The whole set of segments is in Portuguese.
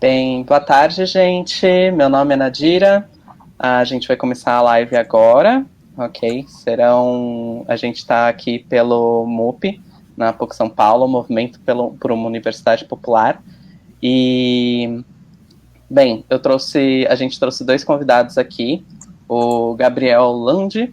Bem, boa tarde, gente. Meu nome é Nadira. A gente vai começar a live agora, ok? A gente está aqui pelo MUP, na PUC São Paulo, Movimento por uma Universidade Popular. E, bem, a gente trouxe dois convidados aqui. O Gabriel Landi,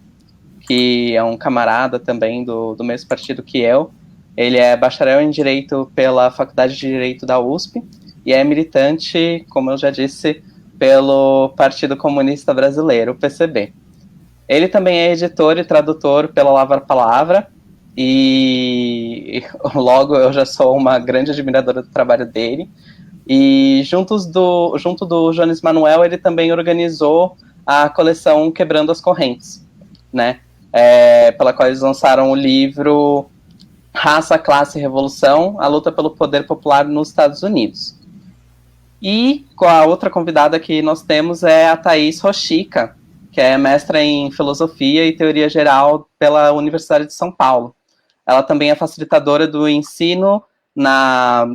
que é um camarada também do mesmo partido que eu. Ele é bacharel em Direito pela Faculdade de Direito da USP e é militante, como eu já disse, pelo Partido Comunista Brasileiro, o PCB. Ele também é editor e tradutor pela Lavra Palavra e logo eu já sou uma grande admiradora do trabalho dele. E junto do Jones Manuel, ele também organizou a coleção Quebrando as Correntes, né? Pela qual eles lançaram o livro Raça, Classe e Revolução, a luta pelo poder popular nos Estados Unidos. E a outra convidada que nós temos é a Thaís Rochica, que é mestra em Filosofia e Teoria Geral pela Universidade de São Paulo. Ela também é facilitadora do ensino na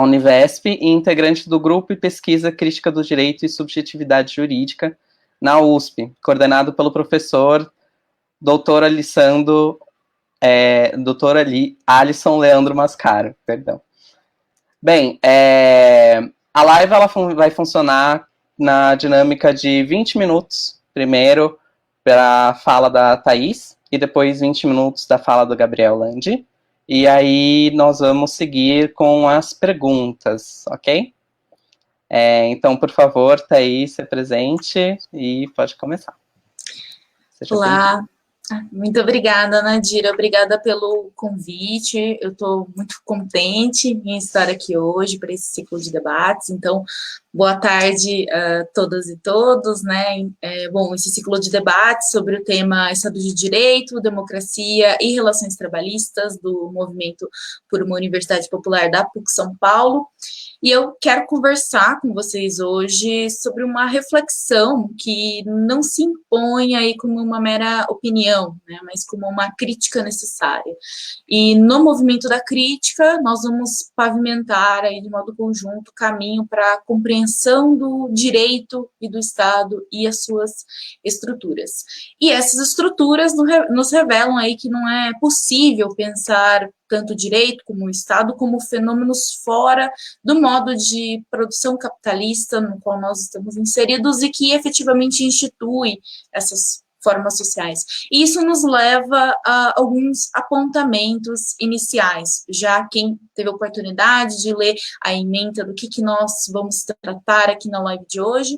Univesp e integrante do Grupo e Pesquisa Crítica do Direito e Subjetividade Jurídica na USP, coordenado pelo professor Dr. Alisson Leandro Mascaro, perdão. Bem, a live vai funcionar na dinâmica de 20 minutos, primeiro para a fala da Thaís, e depois 20 minutos da fala do Gabriel Landi. E aí nós vamos seguir com as perguntas, ok? Então, por favor, Thaís, se apresente e pode começar. Olá, muito obrigada, Nadira, obrigada pelo convite, eu estou muito contente em estar aqui hoje para esse ciclo de debates, então, boa tarde a todas e todos, né, esse ciclo de debates sobre o tema Estado de Direito, Democracia e Relações Trabalhistas do Movimento por uma Universidade Popular da PUC São Paulo. E eu quero conversar com vocês hoje sobre uma reflexão que não se impõe aí como uma mera opinião, né, mas como uma crítica necessária. E no movimento da crítica, nós vamos pavimentar aí de modo conjunto o caminho para a compreensão do direito e do Estado e as suas estruturas. E essas estruturas nos revelam aí que não é possível pensar tanto o direito como o Estado como fenômenos fora do modo de produção capitalista no qual nós estamos inseridos e que efetivamente institui essas formas sociais. E isso nos leva a alguns apontamentos iniciais, já quem teve a oportunidade de ler a ementa do que nós vamos tratar aqui na live de hoje.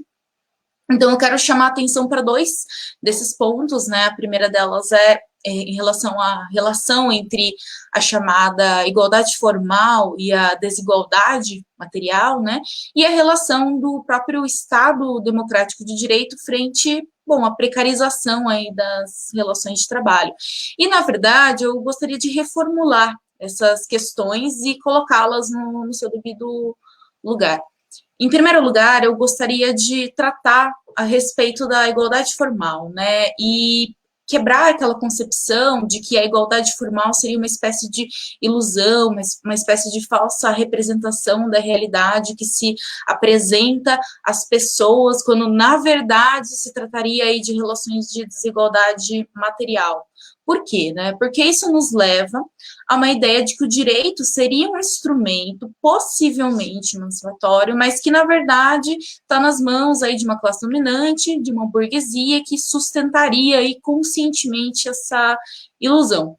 Então, eu quero chamar a atenção para dois desses pontos, né? A primeira delas é em relação à relação entre a chamada igualdade formal e a desigualdade material, né? E a relação do próprio Estado democrático de direito frente, à precarização aí das relações de trabalho. E, na verdade, eu gostaria de reformular essas questões e colocá-las no seu devido lugar. Em primeiro lugar, eu gostaria de tratar a respeito da igualdade formal, né, e quebrar aquela concepção de que a igualdade formal seria uma espécie de ilusão, uma espécie de falsa representação da realidade que se apresenta às pessoas, quando, na verdade, se trataria aí de relações de desigualdade material. Por quê? Né? Porque isso nos leva a uma ideia de que o direito seria um instrumento possivelmente emancipatório, mas que, na verdade, está nas mãos aí de uma classe dominante, de uma burguesia que sustentaria aí conscientemente essa ilusão.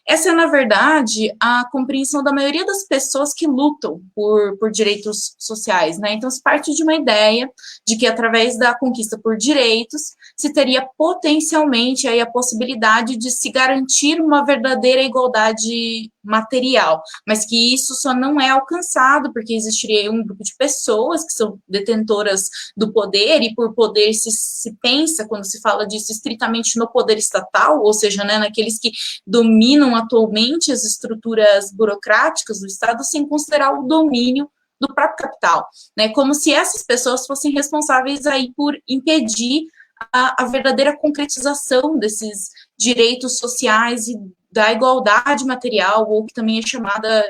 Essa é, na verdade, a compreensão da maioria das pessoas que lutam por direitos sociais, né? Então, se parte de uma ideia de que, através da conquista por direitos, se teria potencialmente aí a possibilidade de se garantir uma verdadeira igualdade material, mas que isso só não é alcançado porque existiria um grupo de pessoas que são detentoras do poder, e por poder se pensa, quando se fala disso, estritamente no poder estatal, ou seja, né, naqueles que dominam atualmente as estruturas burocráticas do Estado, sem considerar o domínio do próprio capital, né, como se essas pessoas fossem responsáveis aí por impedir a verdadeira concretização desses direitos sociais e da igualdade material, ou que também é chamada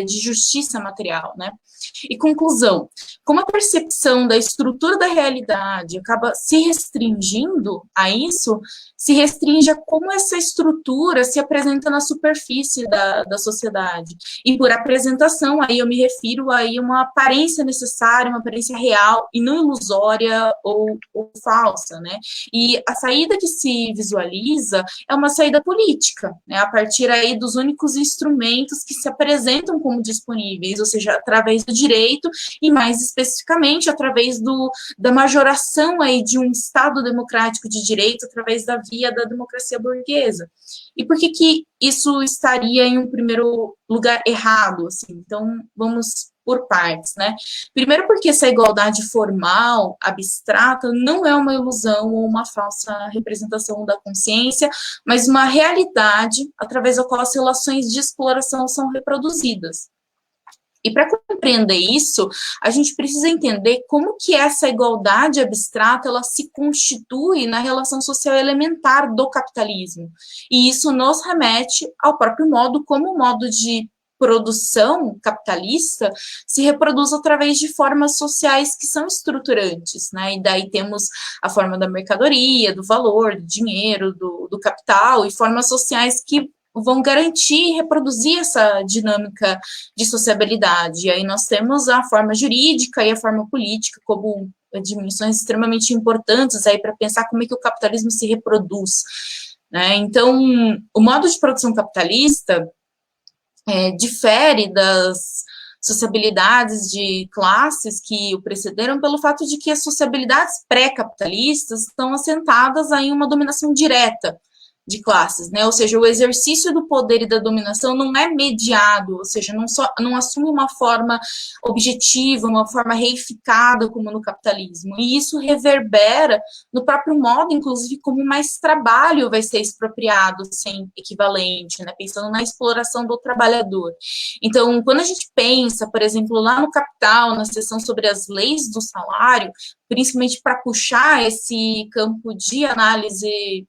de justiça material, né? E conclusão, como a percepção da estrutura da realidade acaba se restringindo a isso, se restringe a como essa estrutura se apresenta na superfície da sociedade. E por apresentação, aí eu me refiro a uma aparência necessária, uma aparência real e não ilusória ou falsa, né? E a saída que se visualiza é uma saída política, né? A partir aí dos únicos instrumentos que se apresentam como disponíveis, ou seja, através do direito e, mais especificamente, através da majoração aí de um Estado democrático de direito através da via da democracia burguesa. E por que isso estaria em um primeiro lugar errado? Assim? Então, vamos por partes, né? Primeiro porque essa igualdade formal, abstrata, não é uma ilusão ou uma falsa representação da consciência, mas uma realidade através da qual as relações de exploração são reproduzidas. E para compreender isso, a gente precisa entender como que essa igualdade abstrata ela se constitui na relação social elementar do capitalismo. E isso nos remete ao próprio modo como o modo de produção capitalista se reproduz através de formas sociais que são estruturantes, né? E daí temos a forma da mercadoria, do valor, do dinheiro, do capital, e formas sociais que vão garantir e reproduzir essa dinâmica de sociabilidade. E aí nós temos a forma jurídica e a forma política como dimensões extremamente importantes aí para pensar como é que o capitalismo se reproduz, né? Então, o modo de produção capitalista difere das sociabilidades de classes que o precederam pelo fato de que as sociabilidades pré-capitalistas estão assentadas em uma dominação direta de classes, né? Ou seja, o exercício do poder e da dominação não é mediado, ou seja, não assume uma forma objetiva, uma forma reificada como no capitalismo, e isso reverbera no próprio modo, inclusive, como mais trabalho vai ser expropriado sem equivalente, né? Pensando na exploração do trabalhador. Então, quando a gente pensa, por exemplo, lá no Capital, na seção sobre as leis do salário, principalmente para puxar esse campo de análise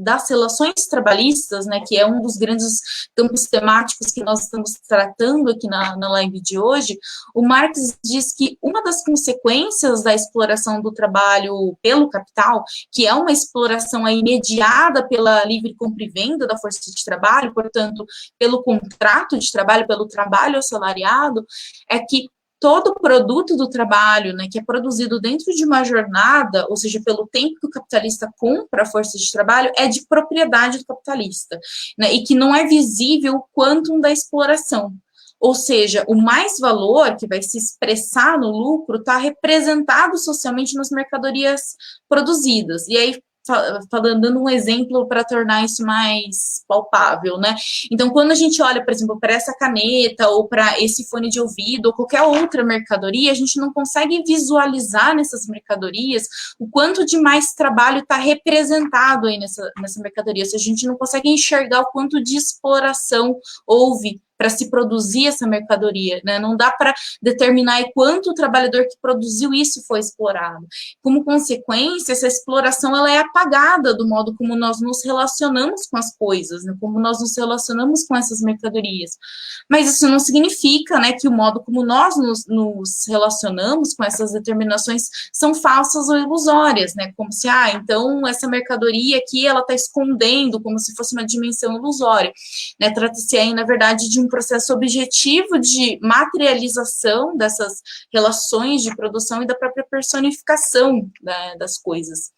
das relações trabalhistas, né, que é um dos grandes campos temáticos que nós estamos tratando aqui na live de hoje, o Marx diz que uma das consequências da exploração do trabalho pelo capital, que é uma exploração aí mediada pela livre compra e venda da força de trabalho, portanto, pelo contrato de trabalho, pelo trabalho assalariado, é que todo o produto do trabalho, né, que é produzido dentro de uma jornada, ou seja, pelo tempo que o capitalista compra a força de trabalho, é de propriedade do capitalista, né, e que não é visível o quantum da exploração. Ou seja, o mais valor que vai se expressar no lucro está representado socialmente nas mercadorias produzidas. E aí, dando um exemplo para tornar isso mais palpável, né? Então, quando a gente olha, por exemplo, para essa caneta ou para esse fone de ouvido ou qualquer outra mercadoria, a gente não consegue visualizar nessas mercadorias o quanto de mais trabalho está representado aí nessa mercadoria. Ou seja, a gente não consegue enxergar o quanto de exploração houve para se produzir essa mercadoria, né? Não dá para determinar quanto o trabalhador que produziu isso foi explorado. Como consequência, essa exploração ela é apagada do modo como nós nos relacionamos com as coisas, né? Como nós nos relacionamos com essas mercadorias. Mas isso não significa, né, que o modo como nós nos relacionamos com essas determinações são falsas ou ilusórias, né? Como se, então essa mercadoria aqui ela está escondendo, como se fosse uma dimensão ilusória, né? Trata-se aí, na verdade, de um processo objetivo de materialização dessas relações de produção e da própria personificação, né, das coisas.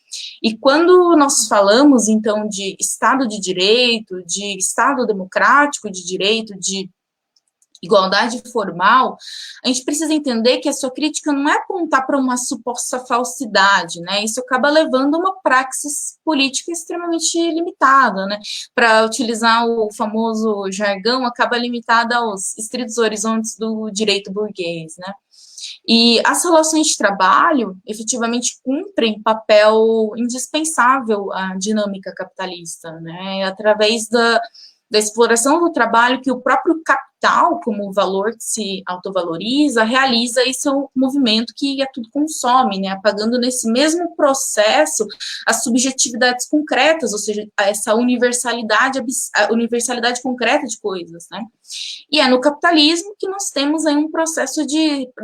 E quando nós falamos, então, de Estado de Direito, de Estado democrático de direito, de igualdade formal, a gente precisa entender que a sua crítica não é apontar para uma suposta falsidade, né? Isso acaba levando a uma praxis política extremamente limitada, né? Para utilizar o famoso jargão, acaba limitada aos estritos horizontes do direito burguês, né? E as relações de trabalho efetivamente cumprem papel indispensável à dinâmica capitalista, né? Através da exploração do trabalho que o próprio capital, como valor que se autovaloriza, realiza esse é um movimento que a tudo consome, né, apagando nesse mesmo processo as subjetividades concretas, ou seja, essa universalidade concreta de coisas, né. E é no capitalismo que nós temos aí um processo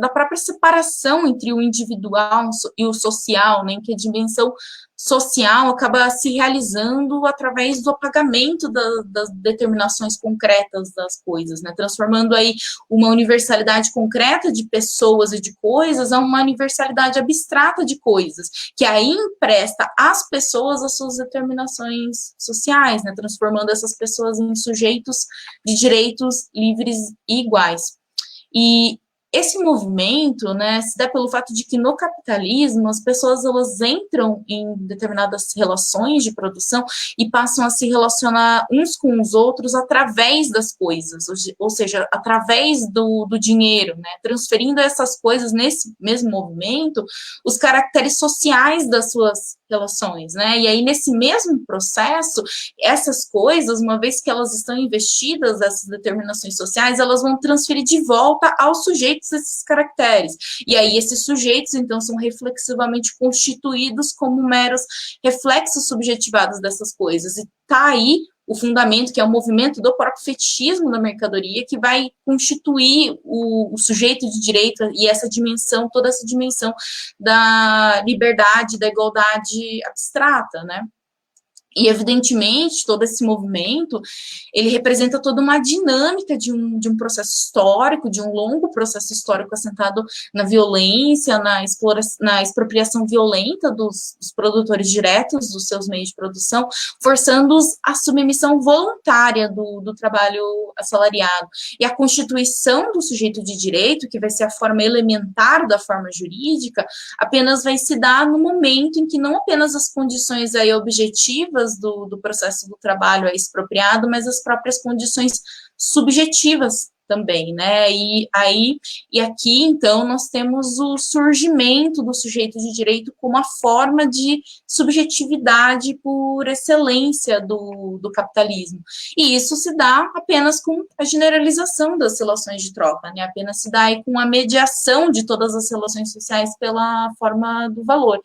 da própria separação entre o individual e o social, né, em que a dimensão social acaba se realizando através do apagamento das determinações concretas das coisas, né, transformando aí uma universalidade concreta de pessoas e de coisas a uma universalidade abstrata de coisas, que aí empresta às pessoas as suas determinações sociais, né, transformando essas pessoas em sujeitos de direitos livres e iguais. E esse movimento, né, se dá pelo fato de que no capitalismo as pessoas elas entram em determinadas relações de produção e passam a se relacionar uns com os outros através das coisas, ou seja, através do dinheiro, né, transferindo essas coisas nesse mesmo movimento os caracteres sociais das suas relações, né, e aí nesse mesmo processo, essas coisas, uma vez que elas estão investidas, essas determinações sociais, elas vão transferir de volta aos sujeitos esses caracteres. E aí esses sujeitos, então, são reflexivamente constituídos como meros reflexos subjetivados dessas coisas. E tá aí o fundamento, que é o movimento do próprio fetichismo da mercadoria, que vai constituir o sujeito de direito e essa dimensão, toda essa dimensão da liberdade, da igualdade abstrata, né? E, evidentemente, todo esse movimento, ele representa toda uma dinâmica de um processo histórico, de um longo processo histórico assentado na violência, na expropriação violenta dos produtores diretos dos seus meios de produção, forçando-os à submissão voluntária do trabalho assalariado. E a constituição do sujeito de direito, que vai ser a forma elementar da forma jurídica, apenas vai se dar no momento em que não apenas as condições aí objetivas do processo do trabalho é expropriado, mas as próprias condições subjetivas também, né, e aqui, então, nós temos o surgimento do sujeito de direito como a forma de subjetividade por excelência do capitalismo, e isso se dá apenas com a generalização das relações de troca, né, apenas se dá aí com a mediação de todas as relações sociais pela forma do valor.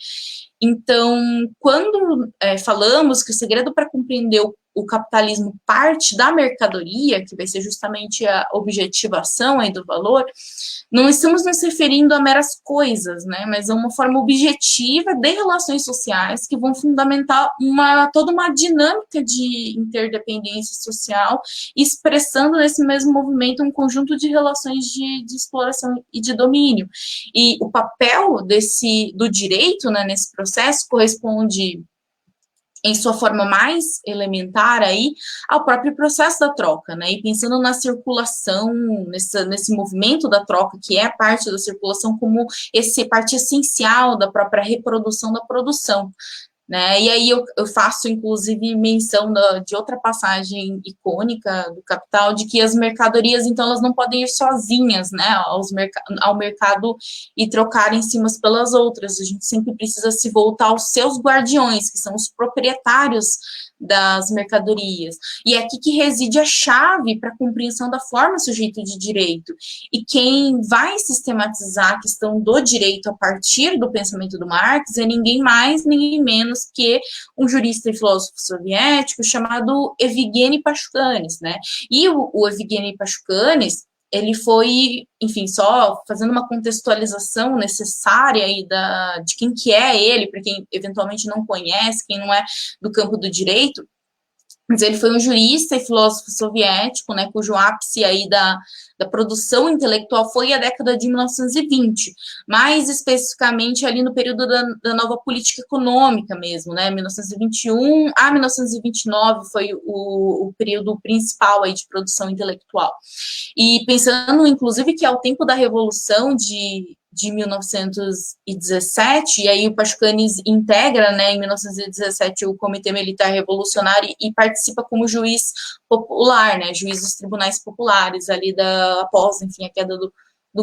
Então, quando falamos que o segredo para compreender o capitalismo parte da mercadoria, que vai ser justamente a objetivação aí do valor, não estamos nos referindo a meras coisas, né, mas a uma forma objetiva de relações sociais que vão fundamentar toda uma dinâmica de interdependência social, expressando nesse mesmo movimento um conjunto de relações de exploração e de domínio. E o papel do direito, né, nesse processo corresponde, em sua forma mais elementar aí, ao próprio processo da troca, né, e pensando na circulação, nesse movimento da troca, que é parte da circulação como parte essencial da própria reprodução da produção, né, e aí eu faço, inclusive, menção de outra passagem icônica do Capital, de que as mercadorias, então, elas não podem ir sozinhas, né, ao mercado e trocarem umas pelas outras, a gente sempre precisa se voltar aos seus guardiões, que são os proprietários das mercadorias, e é aqui que reside a chave para a compreensão da forma sujeito de direito, e quem vai sistematizar a questão do direito a partir do pensamento do Marx é ninguém mais, ninguém menos que um jurista e filósofo soviético chamado Evgeny Pashkanis, né, e o Evgeny Pashkanis, ele foi, enfim, só fazendo uma contextualização necessária aí de quem que é ele, para quem eventualmente não conhece, quem não é do campo do direito, mas ele foi um jurista e filósofo soviético, né, cujo ápice aí da produção intelectual foi a década de 1920, mais especificamente ali no período da nova política econômica mesmo, né, 1921 a 1929 foi o período principal aí de produção intelectual. E pensando, inclusive, que é o tempo da Revolução de 1917, e aí o Pashkanis integra, né, em 1917, o Comitê Militar Revolucionário e participa como juiz popular, né, juiz dos tribunais populares, ali após, enfim, a queda do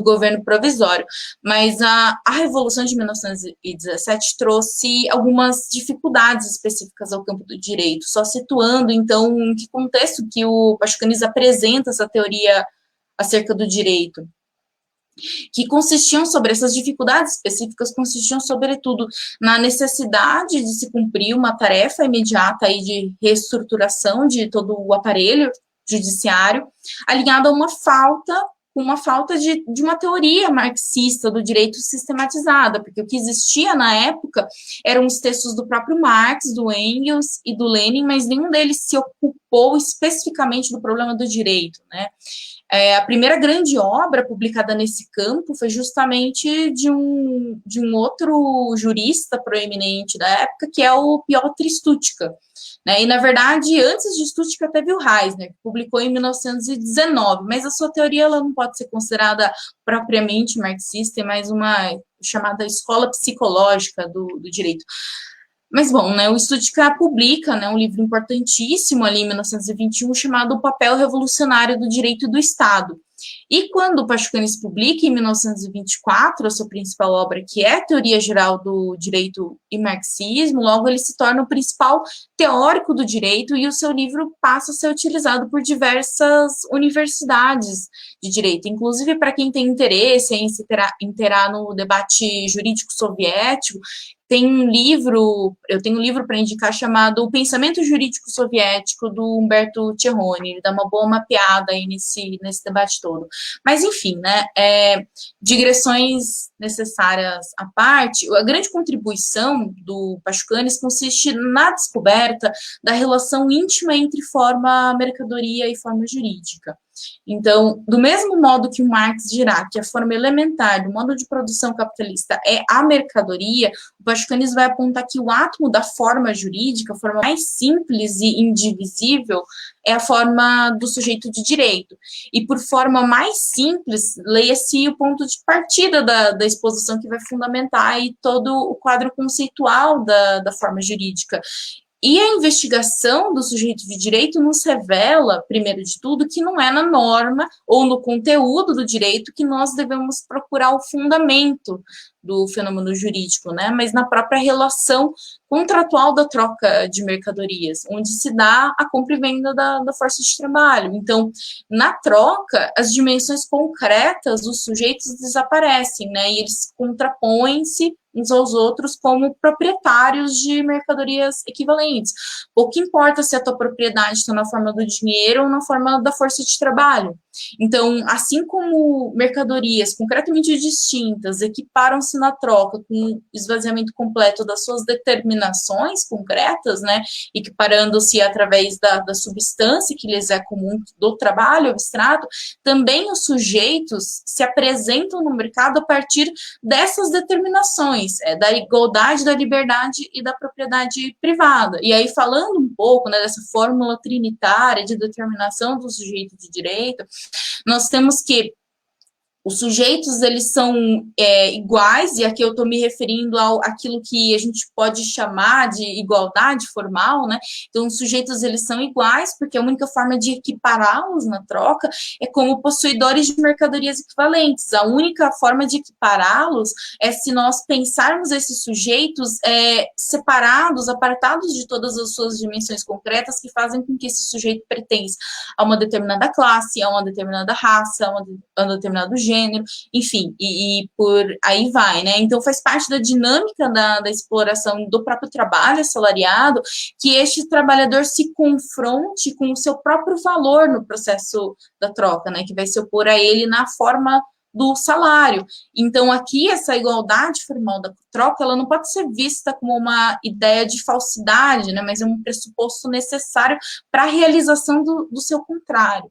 governo provisório. Mas a Revolução de 1917 trouxe algumas dificuldades específicas ao campo do direito, só situando, então, em que contexto que o Pashkanis apresenta essa teoria acerca do direito, que consistiam sobre essas dificuldades específicas, consistiam sobretudo na necessidade de se cumprir uma tarefa imediata aí de reestruturação de todo o aparelho judiciário, alinhado a uma falta de uma teoria marxista do direito sistematizada, porque o que existia na época eram os textos do próprio Marx, do Engels e do Lenin, mas nenhum deles se ocupou especificamente do problema do direito, né? A primeira grande obra publicada nesse campo foi justamente de um outro jurista proeminente da época, que é o Piotr Stutzka, né? E, na verdade, antes de Stutzka teve o Reisner, que publicou em 1919, mas a sua teoria ela não pode ser considerada propriamente marxista, é mais uma chamada escola psicológica do direito. Mas, bom, né, o Stuttgart publica, né, um livro importantíssimo ali em 1921 chamado O Papel Revolucionário do Direito do Estado. E quando o Pachucanes publica, em 1924, a sua principal obra, que é a Teoria Geral do Direito e Marxismo, logo ele se torna o principal teórico do direito e o seu livro passa a ser utilizado por diversas universidades de direito, inclusive para quem tem interesse em se inteirar no debate jurídico soviético. Eu tenho um livro para indicar chamado O Pensamento Jurídico Soviético, do Humberto Cerrone. Ele dá uma boa mapeada aí nesse debate todo. Mas, enfim, né, digressões necessárias à parte, a grande contribuição do Pachucanes consiste na descoberta da relação íntima entre forma mercadoria e forma jurídica. Então, do mesmo modo que o Marx dirá que a forma elementar do modo de produção capitalista é a mercadoria, o Pachucanes vai apontar que o átomo da forma jurídica, a forma mais simples e indivisível, é a forma do sujeito de direito. E por forma mais simples, leia-se o ponto de partida da exposição que vai fundamentar aí todo o quadro conceitual da forma jurídica. E a investigação do sujeito de direito nos revela, primeiro de tudo, que não é na norma ou no conteúdo do direito que nós devemos procurar o fundamento do fenômeno jurídico, né? Mas na própria relação contratual da troca de mercadorias, onde se dá a compra e venda da força de trabalho. Então, na troca, as dimensões concretas dos sujeitos desaparecem, né? E eles contrapõem-se uns aos outros como proprietários de mercadorias equivalentes. Pouco importa se a tua propriedade está na forma do dinheiro ou na forma da força de trabalho. Então, assim como mercadorias concretamente distintas equiparam-se na troca com esvaziamento completo das suas determinações concretas, né, equiparando-se através da substância que lhes é comum do trabalho abstrato, também os sujeitos se apresentam no mercado a partir dessas determinações, da igualdade, da liberdade e da propriedade privada. E aí, falando um pouco, né, dessa fórmula trinitária de determinação do sujeito de direito, nós temos que os sujeitos, eles são iguais, e aqui eu estou me referindo àquilo que a gente pode chamar de igualdade formal, né? Então, os sujeitos, eles são iguais, porque a única forma de equipará-los na troca é como possuidores de mercadorias equivalentes. A única forma de equipará-los é se nós pensarmos esses sujeitos separados, apartados de todas as suas dimensões concretas que fazem com que esse sujeito pertença a uma determinada classe, a uma determinada raça, a um determinado gênero, enfim, e por aí vai, né? Então, faz parte da dinâmica da exploração do próprio trabalho assalariado que este trabalhador se confronte com o seu próprio valor no processo da troca, né? Que vai se opor a ele na forma do salário. Então, aqui, essa igualdade formal da troca, ela não pode ser vista como uma ideia de falsidade, né? Mas é um pressuposto necessário para a realização do seu contrário.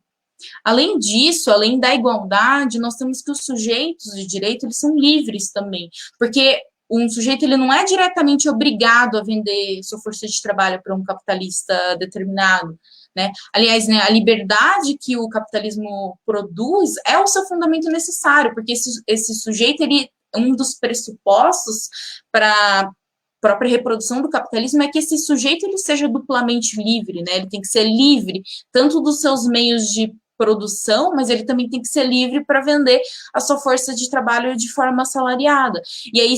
Além disso, além da igualdade, nós temos que os sujeitos de direito, eles são livres também, porque um sujeito, ele não é diretamente obrigado a vender sua força de trabalho para um capitalista determinado, né? Aliás, né, a liberdade que o capitalismo produz é o seu fundamento necessário, porque esse sujeito, ele, um dos pressupostos para própria reprodução do capitalismo é que esse sujeito ele seja duplamente livre, né? Ele tem que ser livre tanto dos seus meios de produção, mas ele também tem que ser livre para vender a sua força de trabalho de forma assalariada. E aí,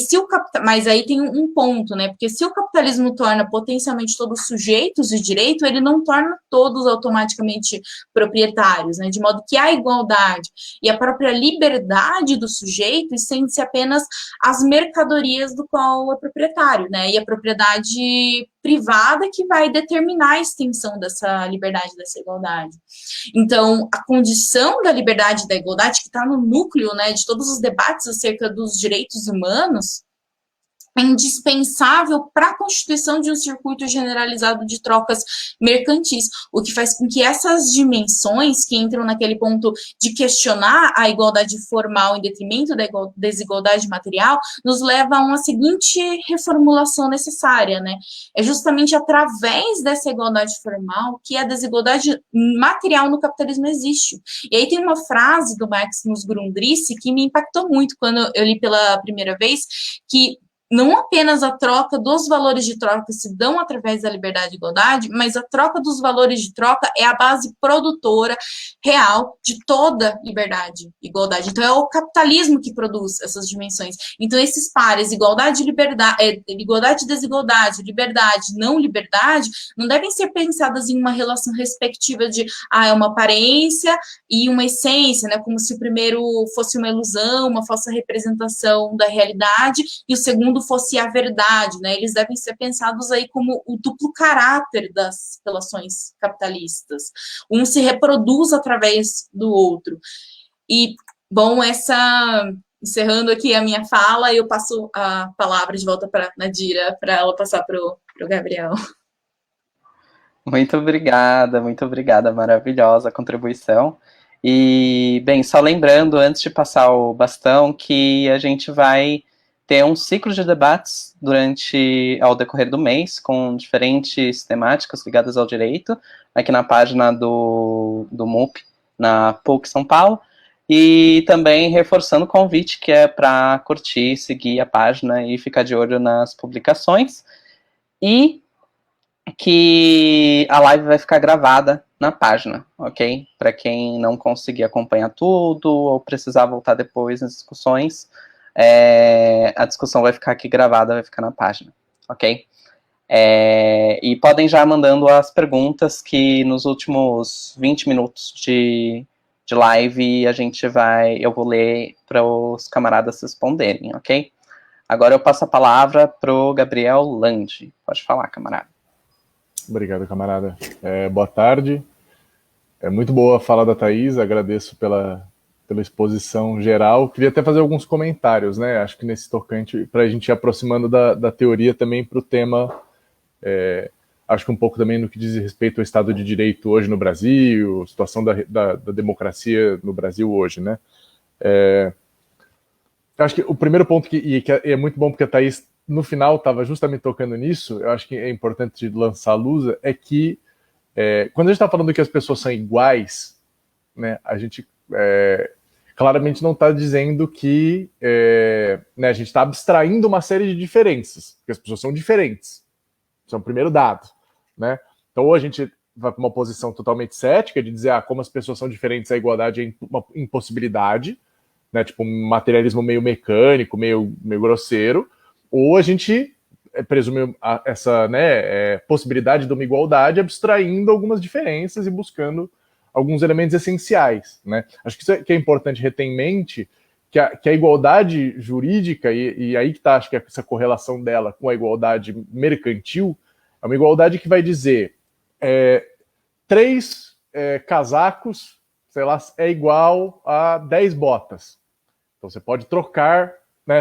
mas aí tem um ponto, né? Porque se o capitalismo torna potencialmente todos sujeitos de direito, ele não torna todos automaticamente proprietários, né? De modo que a igualdade e a própria liberdade do sujeito estende-se apenas às mercadorias do qual é proprietário, né? E a propriedade privada que vai determinar a extensão dessa liberdade, dessa igualdade. Então, a condição da liberdade e da igualdade, que está no núcleo, né, de todos os debates acerca dos direitos humanos, é indispensável para a constituição de um circuito generalizado de trocas mercantis, o que faz com que essas dimensões que entram naquele ponto de questionar a igualdade formal em detrimento da desigualdade material, nos leva a uma seguinte reformulação necessária, né? É justamente através dessa igualdade formal que a desigualdade material no capitalismo existe. E aí tem uma frase do Maximus Grundrisse que me impactou muito quando eu li pela primeira vez, que não apenas a troca dos valores de troca se dão através da liberdade e igualdade, mas a troca dos valores de troca é a base produtora real de toda liberdade e igualdade. Então, é o capitalismo que produz essas dimensões. Então, esses pares, igualdade e liberdade, igualdade e desigualdade, liberdade, não liberdade, não devem ser pensadas em uma relação respectiva de, é uma aparência e uma essência, né? Como se o primeiro fosse uma ilusão, uma falsa representação da realidade, e o segundo fosse a verdade, né? Eles devem ser pensados aí como o duplo caráter das relações capitalistas. Um se reproduz através do outro. E, bom, encerrando aqui a minha fala, eu passo a palavra de volta para a Nadira, para ela passar para o Gabriel. Muito obrigada, maravilhosa contribuição. E, bem, só lembrando, antes de passar o bastão, que a gente vai ter um ciclo de debates ao decorrer do mês, com diferentes temáticas ligadas ao direito, aqui na página do MUP, na PUC São Paulo, e também reforçando o convite, que é para curtir, seguir a página e ficar de olho nas publicações, e que a live vai ficar gravada na página, ok? Para quem não conseguir acompanhar tudo ou precisar voltar depois nas discussões, a discussão vai ficar aqui gravada, vai ficar na página, ok? E podem já mandando as perguntas que nos últimos 20 minutos de live eu vou ler para os camaradas responderem, ok? Agora eu passo a palavra para o Gabriel Landi. Pode falar, camarada. Obrigado, camarada. Boa tarde. É muito boa a fala da Thaís, agradeço pela exposição geral. Queria até fazer alguns comentários, né? Acho que nesse tocante, para a gente ir aproximando da teoria também para o tema, acho que um pouco também no que diz respeito ao Estado de Direito hoje no Brasil, situação da democracia no Brasil hoje, né? Acho que o primeiro ponto, que é muito bom porque a Thaís, no final, estava justamente tocando nisso, eu acho que é importante lançar a luz, é que quando a gente está falando que as pessoas são iguais, né, a gente claramente não está dizendo que né, a gente está abstraindo uma série de diferenças, porque as pessoas são diferentes. Isso é o primeiro dado. Né? Então, ou a gente vai para uma posição totalmente cética, de dizer como as pessoas são diferentes, a igualdade é uma impossibilidade, né, tipo um materialismo meio mecânico, meio grosseiro, ou a gente presume essa possibilidade de uma igualdade abstraindo algumas diferenças e buscando alguns elementos essenciais. Né? Acho que isso que é importante reter em mente, que a igualdade jurídica, e aí que está, acho que essa correlação dela com a igualdade mercantil, é uma igualdade que vai dizer 3 casacos, sei lá, é igual a 10 botas. Então você pode trocar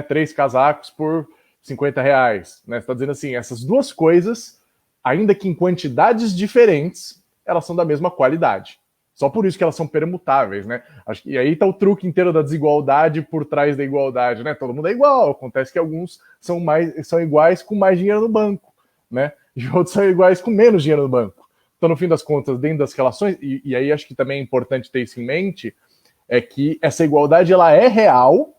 3 casacos por R$50. Né? Você está dizendo assim, essas duas coisas, ainda que em quantidades diferentes, elas são da mesma qualidade. Só por isso que elas são permutáveis, né? E aí está o truque inteiro da desigualdade por trás da igualdade, né? Todo mundo é igual, acontece que alguns são iguais com mais dinheiro no banco, né? E outros são iguais com menos dinheiro no banco. Então, no fim das contas, dentro das relações, e aí acho que também é importante ter isso em mente, é que essa igualdade ela é real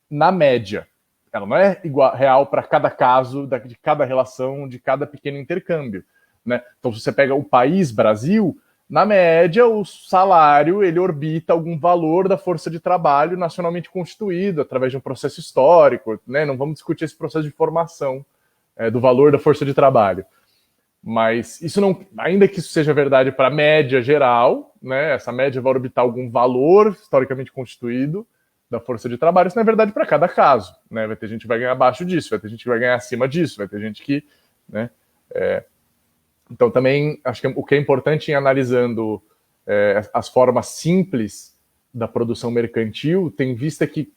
na média. Ela não é real para cada caso, de cada relação, de cada pequeno intercâmbio. Né? Então, se você pega o país Brasil, na média, o salário ele orbita algum valor da força de trabalho nacionalmente constituído, através de um processo histórico. Né? Não vamos discutir esse processo de formação do valor da força de trabalho. Mas isso não, ainda que isso seja verdade para a média geral, né, essa média vai orbitar algum valor historicamente constituído da força de trabalho, isso não é verdade para cada caso. Né? Vai ter gente que vai ganhar abaixo disso, vai ter gente que vai ganhar acima disso, vai ter gente que... Né, Então, também, acho que o que é importante em analisando as formas simples da produção mercantil, tem vista que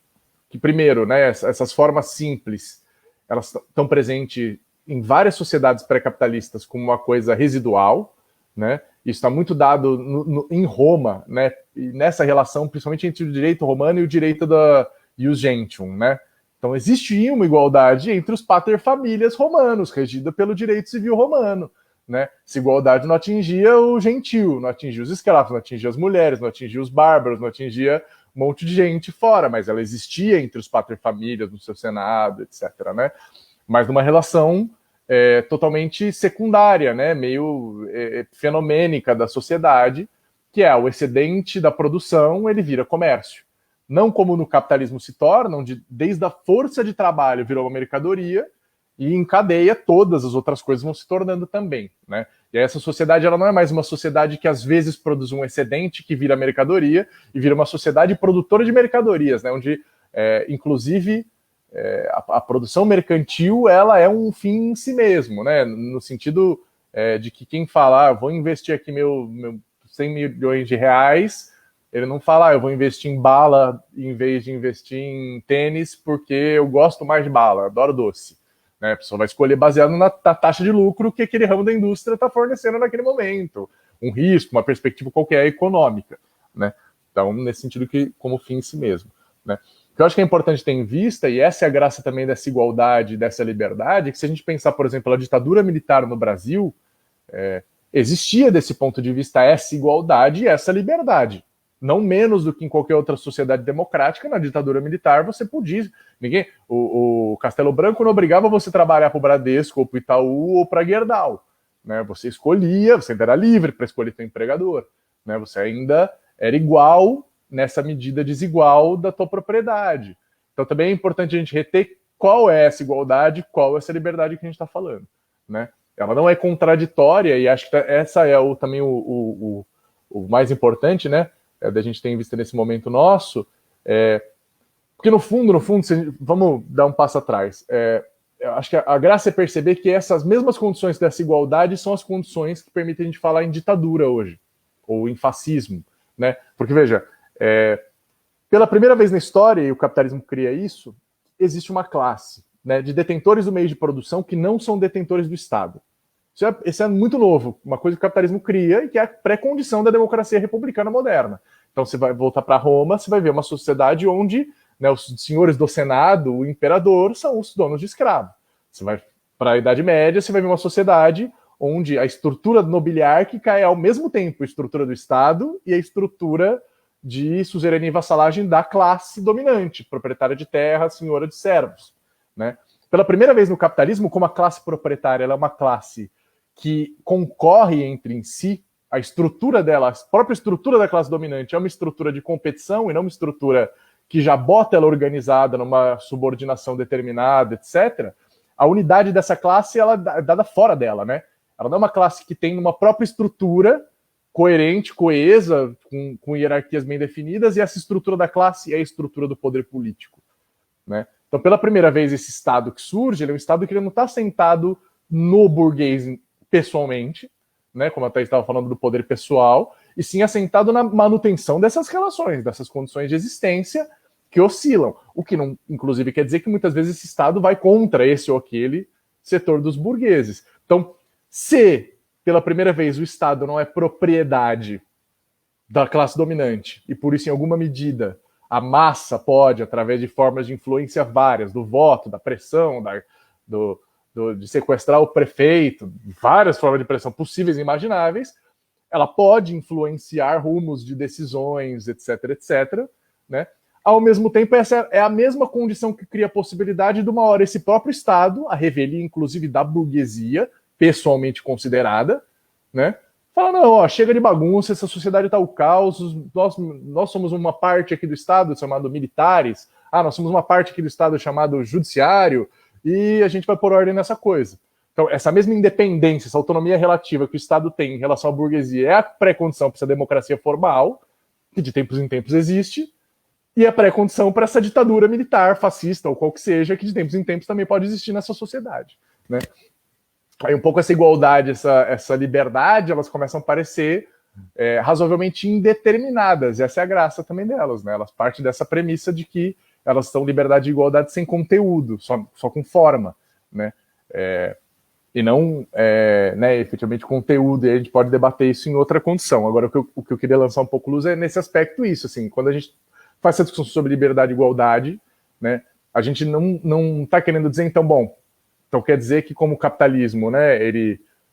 primeiro, né, essas formas simples, elas estão presentes em várias sociedades pré-capitalistas como uma coisa residual, né? Isso está muito dado em Roma, né? E nessa relação, principalmente entre o direito romano e o direito da ius gentium, né? Então, existia uma igualdade entre os pater-famílias romanos, regida pelo direito civil romano, né? Essa igualdade não atingia o gentil, não atingia os escravos, não atingia as mulheres, não atingia os bárbaros, não atingia um monte de gente fora, mas ela existia entre os pater-famílias, no seu senado, etc., né? Mas numa relação totalmente secundária, né? Meio fenomênica da sociedade, que é o excedente da produção, ele vira comércio. Não como no capitalismo se torna, onde desde a força de trabalho virou uma mercadoria, e em cadeia todas as outras coisas vão se tornando também, né? E aí essa sociedade, ela não é mais uma sociedade que às vezes produz um excedente que vira mercadoria e vira uma sociedade produtora de mercadorias, né? Onde, inclusive, a produção mercantil, ela é um fim em si mesmo, né? No sentido de que quem fala, vou investir aqui meu 100 milhões de reais, ele não fala, eu vou investir em bala em vez de investir em tênis porque eu gosto mais de bala, adoro doce. Né? A pessoa vai escolher baseado na taxa de lucro que aquele ramo da indústria está fornecendo naquele momento. Um risco, uma perspectiva qualquer econômica. Né? Então, nesse sentido, que como fim em si mesmo. Né? O que eu acho que é importante ter em vista, e essa é a graça também dessa igualdade, dessa liberdade, que se a gente pensar, por exemplo, a ditadura militar no Brasil, existia desse ponto de vista essa igualdade e essa liberdade. Não menos do que em qualquer outra sociedade democrática, na ditadura militar você podia. O Castelo Branco não obrigava você a trabalhar para o Bradesco, ou para o Itaú, ou para a Gerdau. Né? Você escolhia, você ainda era livre para escolher seu empregador. Né? Você ainda era igual nessa medida desigual da tua propriedade. Então também é importante a gente reter qual é essa igualdade, qual é essa liberdade que a gente está falando. Né? Ela não é contraditória, e acho que essa é também o mais importante, né? Da gente ter em vista nesse momento nosso, porque no fundo, vamos dar um passo atrás. Eu acho que a graça é perceber que essas mesmas condições dessa igualdade são as condições que permitem a gente falar em ditadura hoje, ou em fascismo, né? Porque, veja, pela primeira vez na história, e o capitalismo cria isso, existe uma classe, né, de detentores do meio de produção que não são detentores do Estado. Isso é muito novo, uma coisa que o capitalismo cria e que é a pré-condição da democracia republicana moderna. Então você vai voltar para Roma, você vai ver uma sociedade onde, né, os senhores do Senado, o imperador, são os donos de escravo. Você vai para a Idade Média, você vai ver uma sociedade onde a estrutura nobiliárquica é ao mesmo tempo a estrutura do Estado e a estrutura de suzerania e vassalagem da classe dominante, proprietária de terra, senhora de servos. Né? Pela primeira vez no capitalismo, como a classe proprietária ela é uma classe que concorre entre si, a estrutura dela, a própria estrutura da classe dominante é uma estrutura de competição e não uma estrutura que já bota ela organizada numa subordinação determinada, etc., a unidade dessa classe ela é dada fora dela, né? Ela não é uma classe que tem uma própria estrutura coerente, coesa, com hierarquias bem definidas, e essa estrutura da classe é a estrutura do poder político. Né? Então, pela primeira vez, esse Estado que surge, ele é um Estado que ele não está sentado no burguês pessoalmente, né, como a Thaís estava falando do poder pessoal, e sim assentado na manutenção dessas relações, dessas condições de existência que oscilam. O que não, inclusive, quer dizer que muitas vezes esse Estado vai contra esse ou aquele setor dos burgueses. Então, se pela primeira vez o Estado não é propriedade da classe dominante, e por isso, em alguma medida, a massa pode, através de formas de influência várias, do voto, da pressão, de sequestrar o prefeito, várias formas de pressão possíveis e imagináveis, ela pode influenciar rumos de decisões, etc., etc., né? Ao mesmo tempo, essa é a mesma condição que cria a possibilidade de uma hora esse próprio Estado, a revelia, inclusive, da burguesia, pessoalmente considerada, né? Fala, não, ó, chega de bagunça, essa sociedade está o caos, nós somos uma parte aqui do Estado chamado militares, nós somos uma parte aqui do Estado chamado judiciário, e a gente vai pôr ordem nessa coisa. Então, essa mesma independência, essa autonomia relativa que o Estado tem em relação à burguesia é a pré-condição para essa democracia formal, que de tempos em tempos existe, e a pré-condição para essa ditadura militar, fascista, ou qual que seja, que de tempos em tempos também pode existir nessa sociedade. Né? aí um pouco essa igualdade, essa liberdade, elas começam a parecer razoavelmente indeterminadas, e essa é a graça também delas, né? Elas partem dessa premissa de que elas são liberdade e igualdade sem conteúdo, só com forma, né? E não, né, efetivamente conteúdo, e a gente pode debater isso em outra condição. Agora, o que eu queria lançar um pouco luz é nesse aspecto isso, assim, quando a gente faz essa discussão sobre liberdade e igualdade, né, a gente não está querendo dizer, então quer dizer que como o capitalismo, né,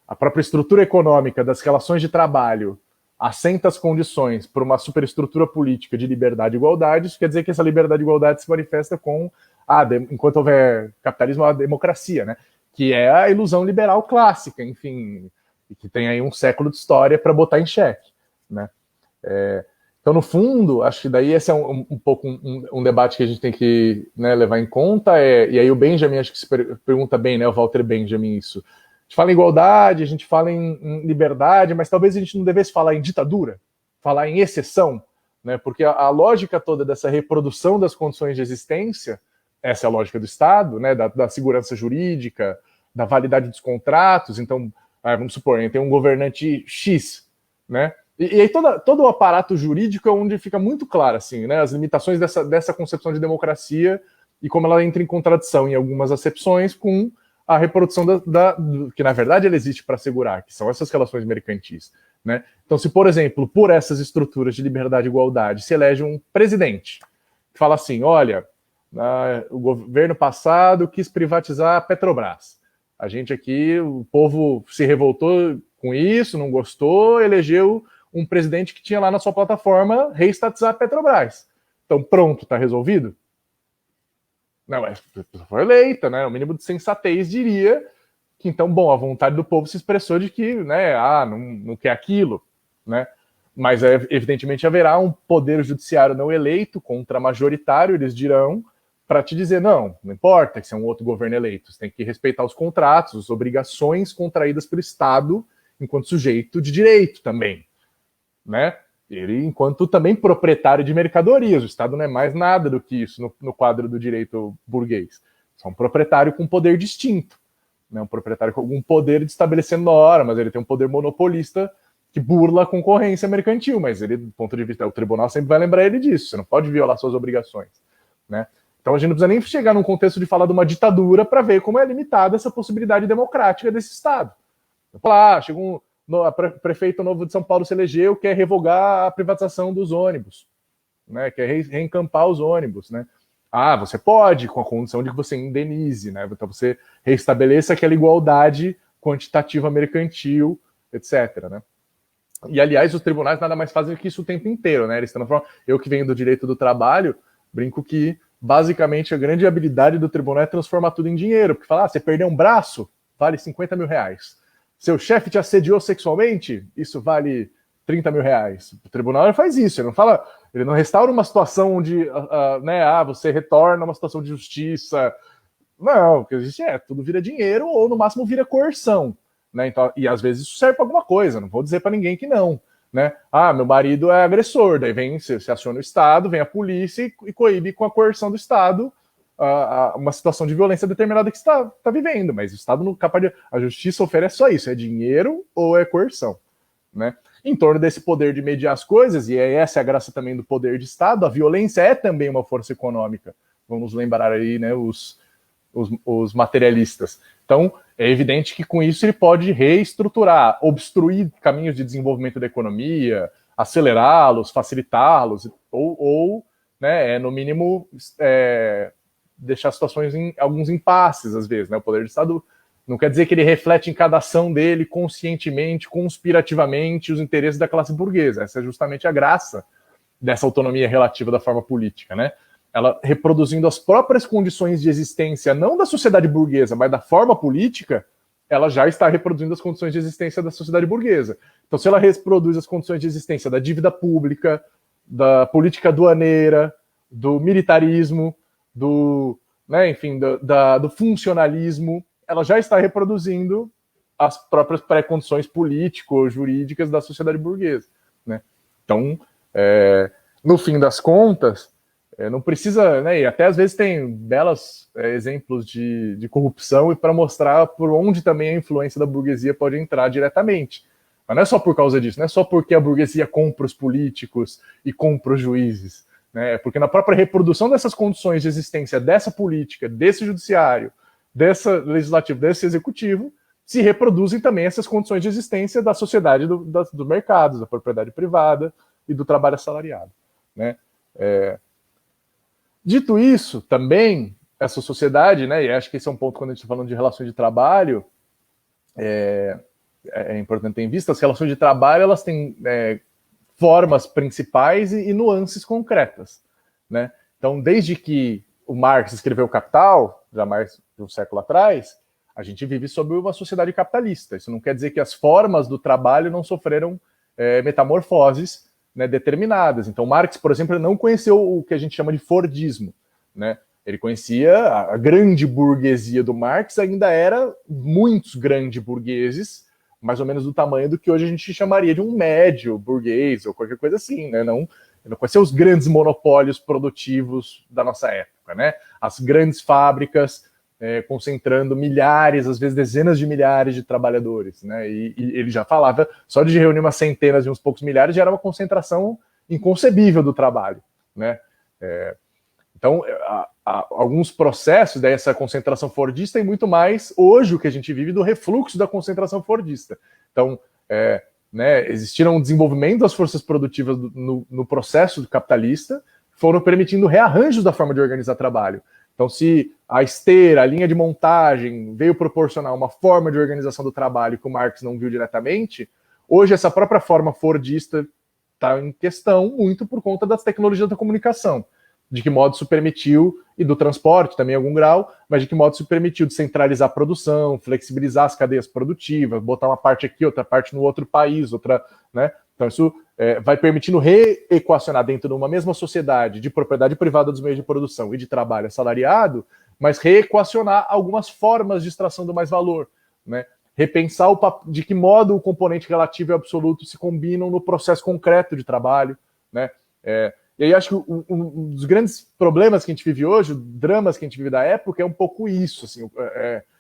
a própria estrutura econômica das relações de trabalho assenta as condições para uma superestrutura política de liberdade e igualdade, isso quer dizer que essa liberdade e igualdade se manifesta com, enquanto houver capitalismo, a democracia, né? Que é a ilusão liberal clássica, enfim, e que tem aí um século de história para botar em xeque, né? Então, no fundo, acho que daí esse é um pouco um debate que a gente tem que, né, levar em conta, e aí o Benjamin, acho que se pergunta bem, né, o Walter Benjamin, isso. A gente fala em igualdade, a gente fala em liberdade, mas talvez a gente não devesse falar em ditadura, falar em exceção, né, porque a lógica toda dessa reprodução das condições de existência, essa é a lógica do Estado, né, da segurança jurídica, da validade dos contratos. Então, vamos supor, tem um governante X, né? E aí todo o aparato jurídico é onde fica muito claro, assim, né, as limitações dessa concepção de democracia e como ela entra em contradição em algumas acepções com a reprodução que na verdade ela existe para assegurar, que são essas relações mercantis, né? Então, se, por exemplo, por essas estruturas de liberdade e igualdade se elege um presidente que fala assim, olha, o governo passado quis privatizar a Petrobras. A gente aqui, o povo se revoltou com isso, não gostou, elegeu um presidente que tinha lá na sua plataforma reestatizar a Petrobras. Então, pronto, está resolvido? Não, a pessoa foi eleita, né? O mínimo de sensatez diria que, então, bom, a vontade do povo se expressou de que, né, não quer aquilo, né? Mas, evidentemente, haverá um poder judiciário não eleito contra majoritário, eles dirão, para te dizer, não importa que se é um outro governo eleito, você tem que respeitar os contratos, as obrigações contraídas pelo Estado enquanto sujeito de direito também, né? Ele enquanto também proprietário de mercadorias, o Estado não é mais nada do que isso no quadro do direito burguês. É um proprietário com poder distinto, né? Um proprietário com algum poder de estabelecer normas, ele tem um poder monopolista que burla a concorrência mercantil, mas ele, do ponto de vista, o tribunal sempre vai lembrar ele disso, você não pode violar suas obrigações, né? Então a gente não precisa nem chegar num contexto de falar de uma ditadura para ver como é limitada essa possibilidade democrática desse Estado. Chega prefeito novo de São Paulo se elegeu, quer revogar a privatização dos ônibus, né? Quer reencampar os ônibus, né? Você pode, com a condição de que você indenize, né? Então você restabeleça aquela igualdade quantitativa mercantil, etc., né? E, aliás, os tribunais nada mais fazem que isso o tempo inteiro, né? Eles estão falando, eu que venho do direito do trabalho, brinco que, basicamente, a grande habilidade do tribunal é transformar tudo em dinheiro, porque você perdeu um braço, vale 50 mil reais. Seu chefe te assediou sexualmente, isso vale 30 mil reais. O tribunal faz isso, ele não restaura uma situação onde você retorna uma situação de justiça. Não, o que existe tudo vira dinheiro ou, no máximo, vira coerção. Né? Então, e às vezes isso serve para alguma coisa, não vou dizer para ninguém que não. Né? Meu marido é agressor, daí você aciona o Estado, vem a polícia e coíbe com a coerção do Estado uma situação de violência determinada que está vivendo, mas o Estado não é capaz de... A justiça oferece só isso, é dinheiro ou é coerção. Né? Em torno desse poder de mediar as coisas, e essa é a graça também do poder de Estado, a violência é também uma força econômica. Vamos lembrar aí, né, os materialistas. Então, é evidente que com isso ele pode reestruturar, obstruir caminhos de desenvolvimento da economia, acelerá-los, facilitá-los, ou né, no mínimo, deixar situações em alguns impasses, às vezes. Né? O poder do Estado não quer dizer que ele reflete em cada ação dele conscientemente, conspirativamente, os interesses da classe burguesa. Essa é justamente a graça dessa autonomia relativa da forma política, né? Ela reproduzindo as próprias condições de existência, não da sociedade burguesa, mas da forma política, ela já está reproduzindo as condições de existência da sociedade burguesa. Então, se ela reproduz as condições de existência da dívida pública, da política aduaneira, do militarismo, do funcionalismo, ela já está reproduzindo as próprias pré-condições político-jurídicas da sociedade burguesa. Né? Então, no fim das contas, Não precisa, né? E até às vezes tem belos exemplos de corrupção e para mostrar por onde também a influência da burguesia pode entrar diretamente. Mas não é só por causa disso, não é só porque a burguesia compra os políticos e compra os juízes, né? É porque na própria reprodução dessas condições de existência dessa política, desse judiciário, desse legislativo, desse executivo, se reproduzem também essas condições de existência da sociedade, do mercado, da propriedade privada e do trabalho assalariado, né? Dito isso, também essa sociedade, né, e acho que esse é um ponto quando a gente está falando de relações de trabalho, é importante ter em vista, as relações de trabalho elas têm formas principais e nuances concretas, né? Então, desde que o Marx escreveu Capital, já mais de um século atrás, a gente vive sob uma sociedade capitalista. Isso não quer dizer que as formas do trabalho não sofreram metamorfoses, né, determinadas. Então, Marx, por exemplo, não conheceu o que a gente chama de Fordismo, né? Ele conhecia a grande burguesia do Marx, ainda era muitos grandes burgueses, mais ou menos do tamanho do que hoje a gente chamaria de um médio burguês, ou qualquer coisa assim, né? Não conhecia os grandes monopólios produtivos da nossa época, né? As grandes fábricas concentrando milhares, às vezes dezenas de milhares de trabalhadores, né? E ele já falava, só de reunir umas centenas e uns poucos milhares já era uma concentração inconcebível do trabalho, né? Então, alguns processos dessa concentração fordista e muito mais hoje o que a gente vive do refluxo da concentração fordista. Então, né, existiram um desenvolvimento das forças produtivas no processo capitalista, foram permitindo rearranjos da forma de organizar trabalho. Então, se a esteira, a linha de montagem veio proporcionar uma forma de organização do trabalho que o Marx não viu diretamente, hoje essa própria forma fordista está em questão muito por conta das tecnologias da comunicação. De que modo isso permitiu, e do transporte também em algum grau, mas de que modo isso permitiu descentralizar a produção, flexibilizar as cadeias produtivas, botar uma parte aqui, outra parte no outro país, outra, né? Então isso vai permitindo reequacionar dentro de uma mesma sociedade de propriedade privada dos meios de produção e de trabalho assalariado, mas reequacionar algumas formas de extração do mais-valor, né? Repensar de que modo o componente relativo e absoluto se combinam no processo concreto de trabalho, né? E aí acho que um dos grandes problemas que a gente vive hoje, dramas que a gente vive da época, é um pouco isso. Assim,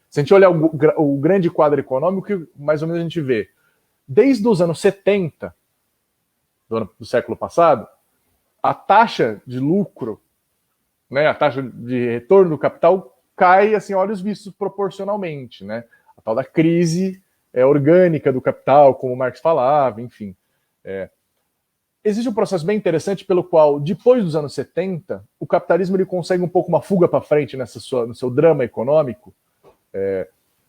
se a gente olhar o grande quadro econômico, que mais ou menos a gente vê, desde os anos 70 do século passado, a taxa de lucro, né, a taxa de retorno do capital cai, assim, olhos vistos proporcionalmente, né? A tal da crise orgânica do capital, como o Marx falava, enfim. Existe um processo bem interessante pelo qual, depois dos anos 70, o capitalismo ele consegue um pouco uma fuga para frente no seu drama econômico,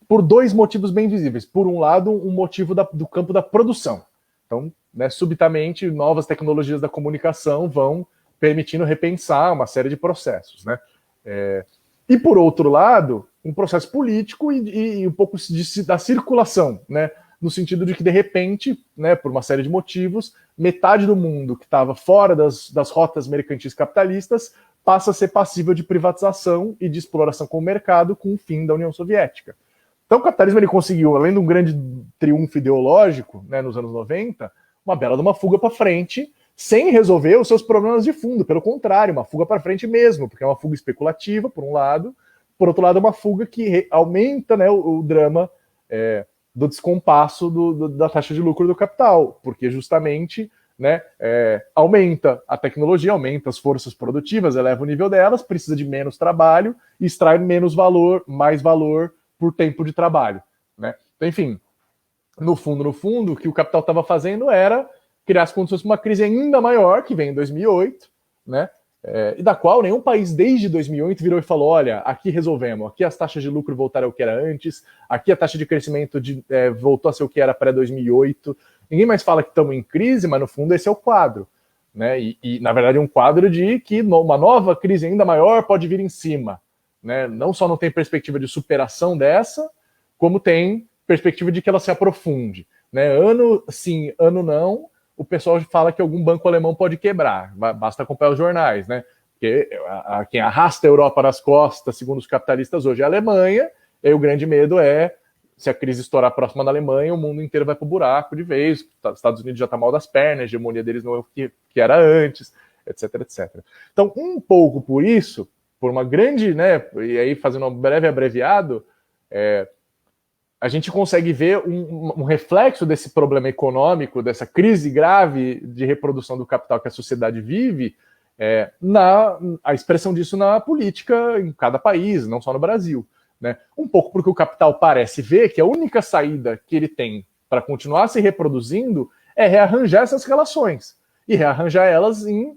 por dois motivos bem visíveis. Por um lado, um motivo do campo da produção. Então, né, subitamente, novas tecnologias da comunicação vão permitindo repensar uma série de processos, né? E, por outro lado, um processo político e um pouco da circulação, né? No sentido de que, de repente, né, por uma série de motivos, metade do mundo que estava fora das rotas mercantis capitalistas passa a ser passível de privatização e de exploração com o mercado com o fim da União Soviética. Então o capitalismo ele conseguiu, além de um grande triunfo ideológico, né, nos anos 90, uma bela de uma fuga para frente, sem resolver os seus problemas de fundo. Pelo contrário, uma fuga para frente mesmo, porque é uma fuga especulativa, por um lado. Por outro lado, é uma fuga que aumenta, né, o drama do descompasso da taxa de lucro do capital, porque justamente, né, aumenta a tecnologia, aumenta as forças produtivas, eleva o nível delas, precisa de menos trabalho e extrai menos valor, mais valor por tempo de trabalho, né? Então, enfim, no fundo, o que o capital estava fazendo era criar as condições para uma crise ainda maior, que vem em 2008, né? E da qual nenhum país desde 2008 virou e falou, olha, aqui resolvemos, aqui as taxas de lucro voltaram ao que era antes, aqui a taxa de crescimento voltou a ser o que era pré-2008. Ninguém mais fala que estamos em crise, mas no fundo esse é o quadro, né? E na verdade um quadro de que uma nova crise ainda maior pode vir em cima, né? Não só não tem perspectiva de superação dessa, como tem perspectiva de que ela se aprofunde, né? Ano sim, ano não, o pessoal fala que algum banco alemão pode quebrar, basta acompanhar os jornais, né? Porque quem arrasta a Europa nas costas, segundo os capitalistas hoje, é a Alemanha, e aí o grande medo é, se a crise estourar próxima da Alemanha, o mundo inteiro vai para o buraco de vez, os Estados Unidos já está mal das pernas, a hegemonia deles não é o que era antes, etc, etc. Então, um pouco por isso, por uma grande, né, e aí fazendo um breve abreviado, a gente consegue ver um reflexo desse problema econômico, dessa crise grave de reprodução do capital que a sociedade vive, a expressão disso na política em cada país, não só no Brasil. Né? Um pouco porque o capital parece ver que a única saída que ele tem para continuar se reproduzindo é rearranjar essas relações, e rearranjar elas em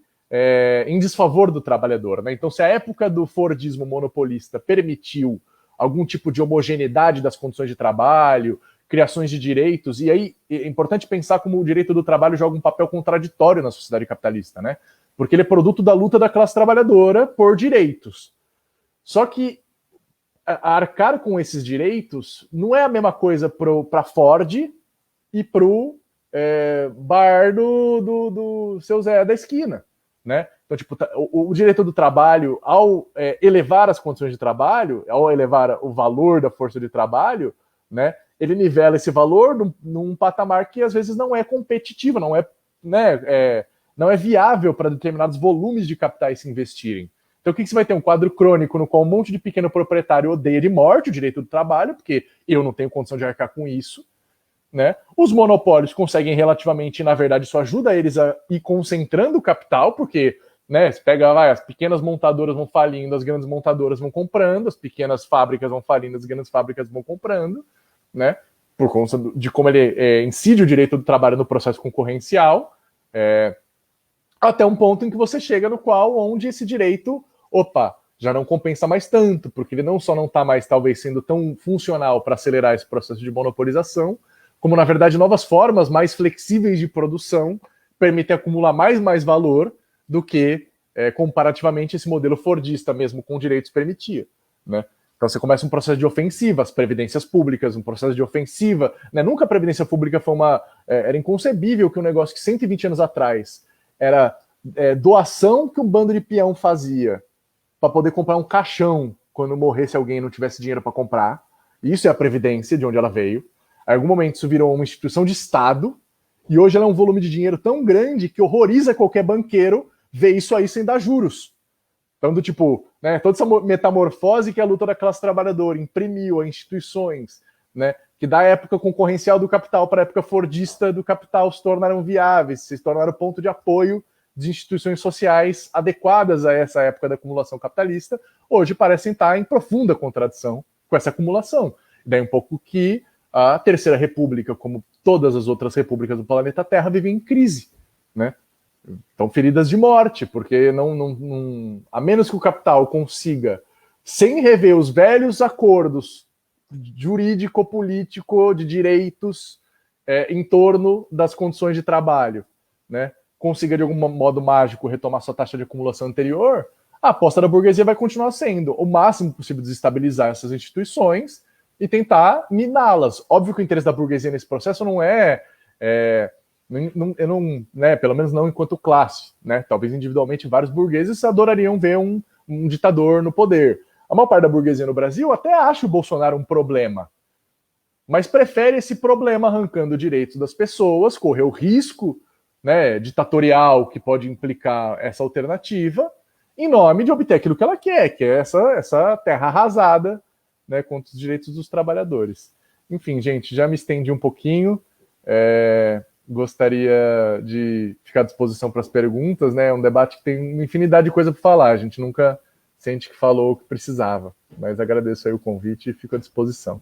desfavor do trabalhador. Né? Então, se a época do fordismo monopolista permitiu algum tipo de homogeneidade das condições de trabalho, criações de direitos, e aí é importante pensar como o direito do trabalho joga um papel contraditório na sociedade capitalista, né? Porque ele é produto da luta da classe trabalhadora por direitos. Só que arcar com esses direitos não é a mesma coisa para Ford e para o bar do seu Zé da esquina, né? Então, tipo, o direito do trabalho, ao elevar as condições de trabalho, ao elevar o valor da força de trabalho, né, ele nivela esse valor num patamar que às vezes não é competitivo, não é viável para determinados volumes de capitais se investirem. Então, o que você vai ter? Um quadro crônico no qual um monte de pequeno proprietário odeia de morte o direito do trabalho, porque eu não tenho condição de arcar com isso. Né? Os monopólios conseguem relativamente, na verdade, isso ajuda eles a ir concentrando o capital, porque né, você pega, as pequenas montadoras vão falindo, as grandes montadoras vão comprando, as pequenas fábricas vão falindo, as grandes fábricas vão comprando, né, por conta de como ele incide o direito do trabalho no processo concorrencial, até um ponto em que você chega no qual, onde esse direito, já não compensa mais tanto, porque ele não só não está mais, talvez, sendo tão funcional para acelerar esse processo de monopolização, como, na verdade, novas formas mais flexíveis de produção permitem acumular mais valor do que, comparativamente, esse modelo fordista mesmo com direitos permitia. Né? Então você começa um processo de ofensiva, as previdências públicas, um processo de ofensiva. Né? Nunca a previdência pública foi era inconcebível que um negócio que 120 anos atrás era doação que um bando de peão fazia para poder comprar um caixão quando morresse alguém e não tivesse dinheiro para comprar. Isso é a previdência, de onde ela veio. Em algum momento isso virou uma instituição de Estado, e hoje ela é um volume de dinheiro tão grande que horroriza qualquer banqueiro ver isso aí sem dar juros. Então, do tipo, né, toda essa metamorfose que a luta da classe trabalhadora imprimiu a instituições, né, que da época concorrencial do capital para a época fordista do capital se tornaram viáveis, se tornaram ponto de apoio de instituições sociais adequadas a essa época da acumulação capitalista, hoje parecem estar em profunda contradição com essa acumulação. Daí um pouco que a Terceira República, como todas as outras repúblicas do planeta Terra, vivem em crise, né? Estão feridas de morte, porque a menos que o capital consiga, sem rever os velhos acordos jurídico-político de direitos em torno das condições de trabalho, né, consiga de algum modo mágico retomar sua taxa de acumulação anterior, a aposta da burguesia vai continuar sendo o máximo possível desestabilizar essas instituições e tentar miná-las. Óbvio que o interesse da burguesia nesse processo não né, pelo menos não enquanto classe, né? Talvez individualmente vários burgueses adorariam ver um ditador no poder. A maior parte da burguesia no Brasil até acha o Bolsonaro um problema, mas prefere esse problema arrancando direitos das pessoas, correr o risco, né, ditatorial que pode implicar essa alternativa, em nome de obter aquilo que ela quer, que é essa terra arrasada, né, contra os direitos dos trabalhadores. Enfim, gente, já me estendi um pouquinho. Gostaria de ficar à disposição para as perguntas, né? É um debate que tem uma infinidade de coisa para falar. A gente nunca sente que falou o que precisava. Mas agradeço aí o convite e fico à disposição.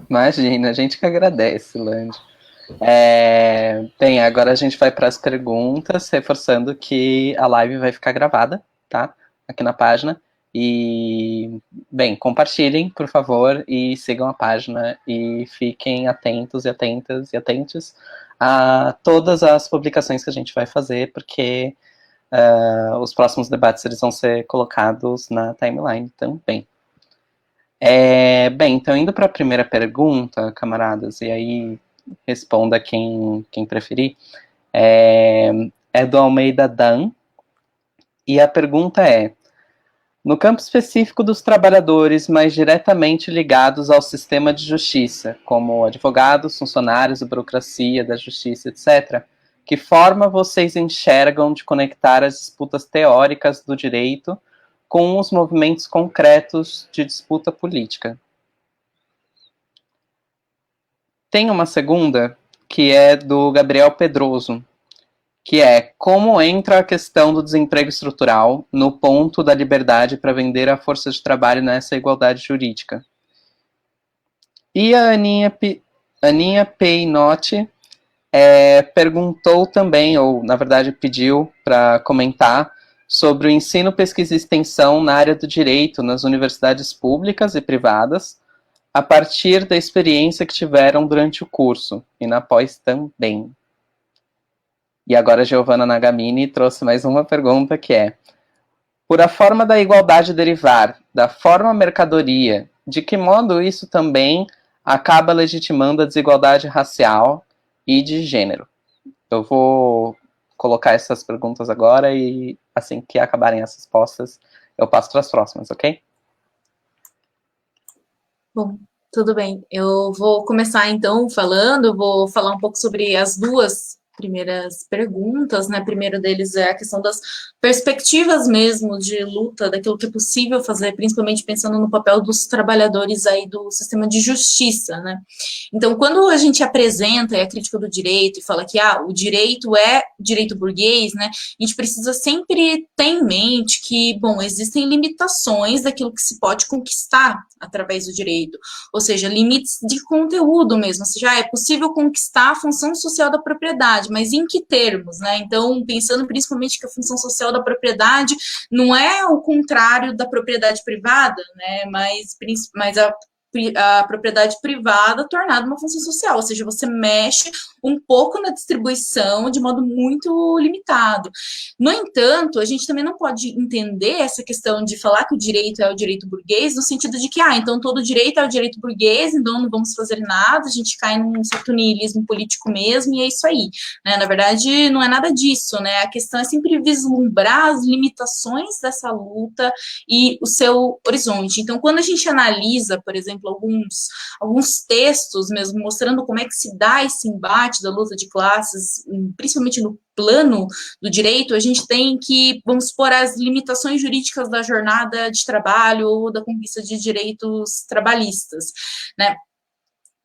Imagina, a gente que agradece, Lande. Bem, agora a gente vai para as perguntas, reforçando que a live vai ficar gravada, tá? Aqui na página. E, bem, compartilhem, por favor, e sigam a página e fiquem atentos e atentas e atentes a todas as publicações que a gente vai fazer, porque os próximos debates eles vão ser colocados na timeline também. Bem, então indo para a primeira pergunta, camaradas, e aí responda quem preferir, é do Almeida Dan, e a pergunta é: no campo específico dos trabalhadores mais diretamente ligados ao sistema de justiça, como advogados, funcionários, burocracia da justiça, etc., que forma vocês enxergam de conectar as disputas teóricas do direito com os movimentos concretos de disputa política? Tem uma segunda, que é do Gabriel Pedroso, que é como entra a questão do desemprego estrutural no ponto da liberdade para vender a força de trabalho nessa igualdade jurídica. E a Aninha Peinotti perguntou também, ou na verdade pediu para comentar, sobre o ensino, pesquisa e extensão na área do direito nas universidades públicas e privadas, a partir da experiência que tiveram durante o curso, e na pós também. E agora a Giovanna Nagamini trouxe mais uma pergunta que é: por a forma da igualdade derivar da forma mercadoria, de que modo isso também acaba legitimando a desigualdade racial e de gênero? Eu vou colocar essas perguntas agora e assim que acabarem as respostas, eu passo para as próximas, ok? Bom, tudo bem. Eu vou começar então falando, vou falar um pouco sobre as duas primeiras perguntas, né? Primeiro deles é a questão das perspectivas mesmo de luta, daquilo que é possível fazer, principalmente pensando no papel dos trabalhadores aí do sistema de justiça, né? Então, quando a gente apresenta a crítica do direito e fala que o direito é direito burguês, né? A gente precisa sempre ter em mente que, bom, existem limitações daquilo que se pode conquistar através do direito, ou seja, limites de conteúdo mesmo, ou seja, é possível conquistar a função social da propriedade, mas em que termos, né? Então, pensando principalmente que a função social da propriedade não é o contrário da propriedade privada, né? Mas a propriedade privada tornada uma função social, ou seja, você mexe um pouco na distribuição de modo muito limitado. No entanto, a gente também não pode entender essa questão de falar que o direito é o direito burguês no sentido de que, então todo direito é o direito burguês, então não vamos fazer nada, a gente cai num certo niilismo político mesmo, e é isso aí, né? Na verdade, não é nada disso, né? A questão é sempre vislumbrar as limitações dessa luta e o seu horizonte. Então, quando a gente analisa, por exemplo, alguns textos mesmo mostrando como é que se dá esse embate da luta de classes, principalmente no plano do direito, a gente tem que, vamos supor, as limitações jurídicas da jornada de trabalho ou da conquista de direitos trabalhistas, né?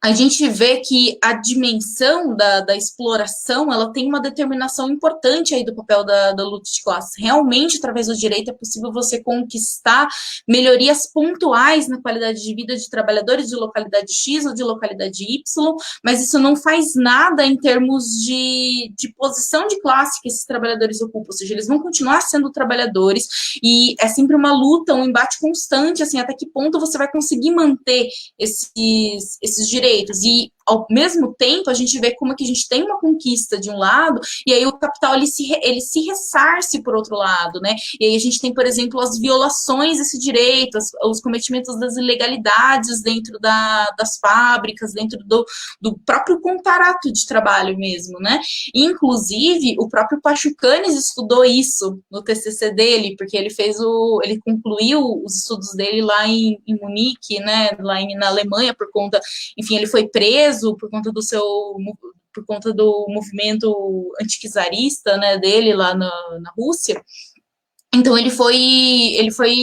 A gente vê que a dimensão da exploração, ela tem uma determinação importante aí do papel da luta de classes. Realmente, através do direito, é possível você conquistar melhorias pontuais na qualidade de vida de trabalhadores de localidade X ou de localidade Y, mas isso não faz nada em termos de posição de classe que esses trabalhadores ocupam, ou seja, eles vão continuar sendo trabalhadores, e é sempre uma luta, um embate constante, assim, até que ponto você vai conseguir manter esses direitos. E, ao mesmo tempo, a gente vê como é que a gente tem uma conquista de um lado, e aí o capital, ele se ressarce por outro lado, né? E aí a gente tem, por exemplo, as violações desse direito, os cometimentos das ilegalidades dentro das fábricas, dentro do próprio contrato de trabalho mesmo, né? E, inclusive, o próprio Pachucanes estudou isso no TCC dele, porque ele concluiu os estudos dele lá em Munique, né? Na Alemanha, por conta, enfim, ele foi preso por conta do movimento anticzarista, né, dele lá na Rússia. Então ele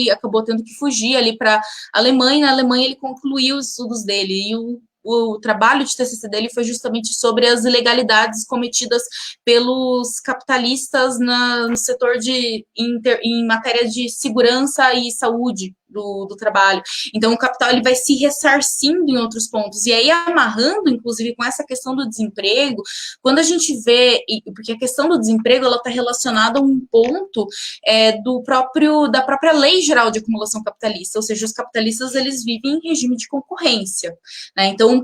acabou tendo que fugir ali para a Alemanha. Na Alemanha ele concluiu os estudos dele, e o trabalho de TCC dele foi justamente sobre as ilegalidades cometidas pelos capitalistas no setor em matéria de segurança e saúde do trabalho. Então, o capital, ele vai se ressarcindo em outros pontos. E aí, amarrando, inclusive, com essa questão do desemprego, quando a gente vê, porque a questão do desemprego, ela está relacionada a um ponto da própria lei geral de acumulação capitalista, ou seja, os capitalistas, eles vivem em regime de concorrência, né? Então,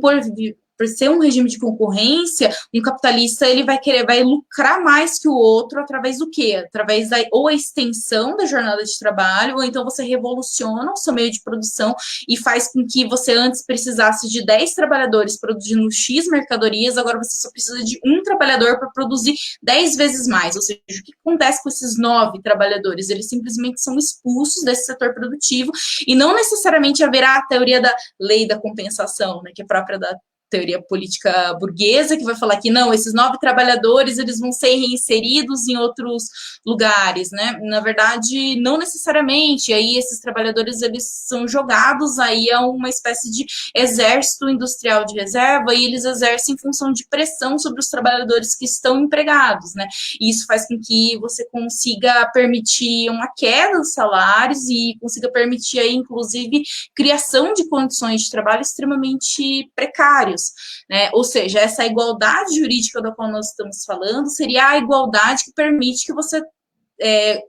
por ser um regime de concorrência, um capitalista, ele vai lucrar mais que o outro através do quê? Através ou a extensão da jornada de trabalho, ou então você revoluciona o seu meio de produção e faz com que você antes precisasse de 10 trabalhadores produzindo X mercadorias, agora você só precisa de um trabalhador para produzir 10 vezes mais. Ou seja, o que acontece com esses 9 trabalhadores? Eles simplesmente são expulsos desse setor produtivo, e não necessariamente haverá a teoria da lei da compensação, né, que é própria da teoria política burguesa, que vai falar que não, esses 9 trabalhadores eles vão ser reinseridos em outros lugares, né? Na verdade, não necessariamente. Aí esses trabalhadores eles são jogados aí a uma espécie de exército industrial de reserva e eles exercem função de pressão sobre os trabalhadores que estão empregados, né? E isso faz com que você consiga permitir uma queda dos salários e consiga permitir aí, inclusive, criação de condições de trabalho extremamente precários, né? Ou seja, essa igualdade jurídica da qual nós estamos falando seria a igualdade que permite que você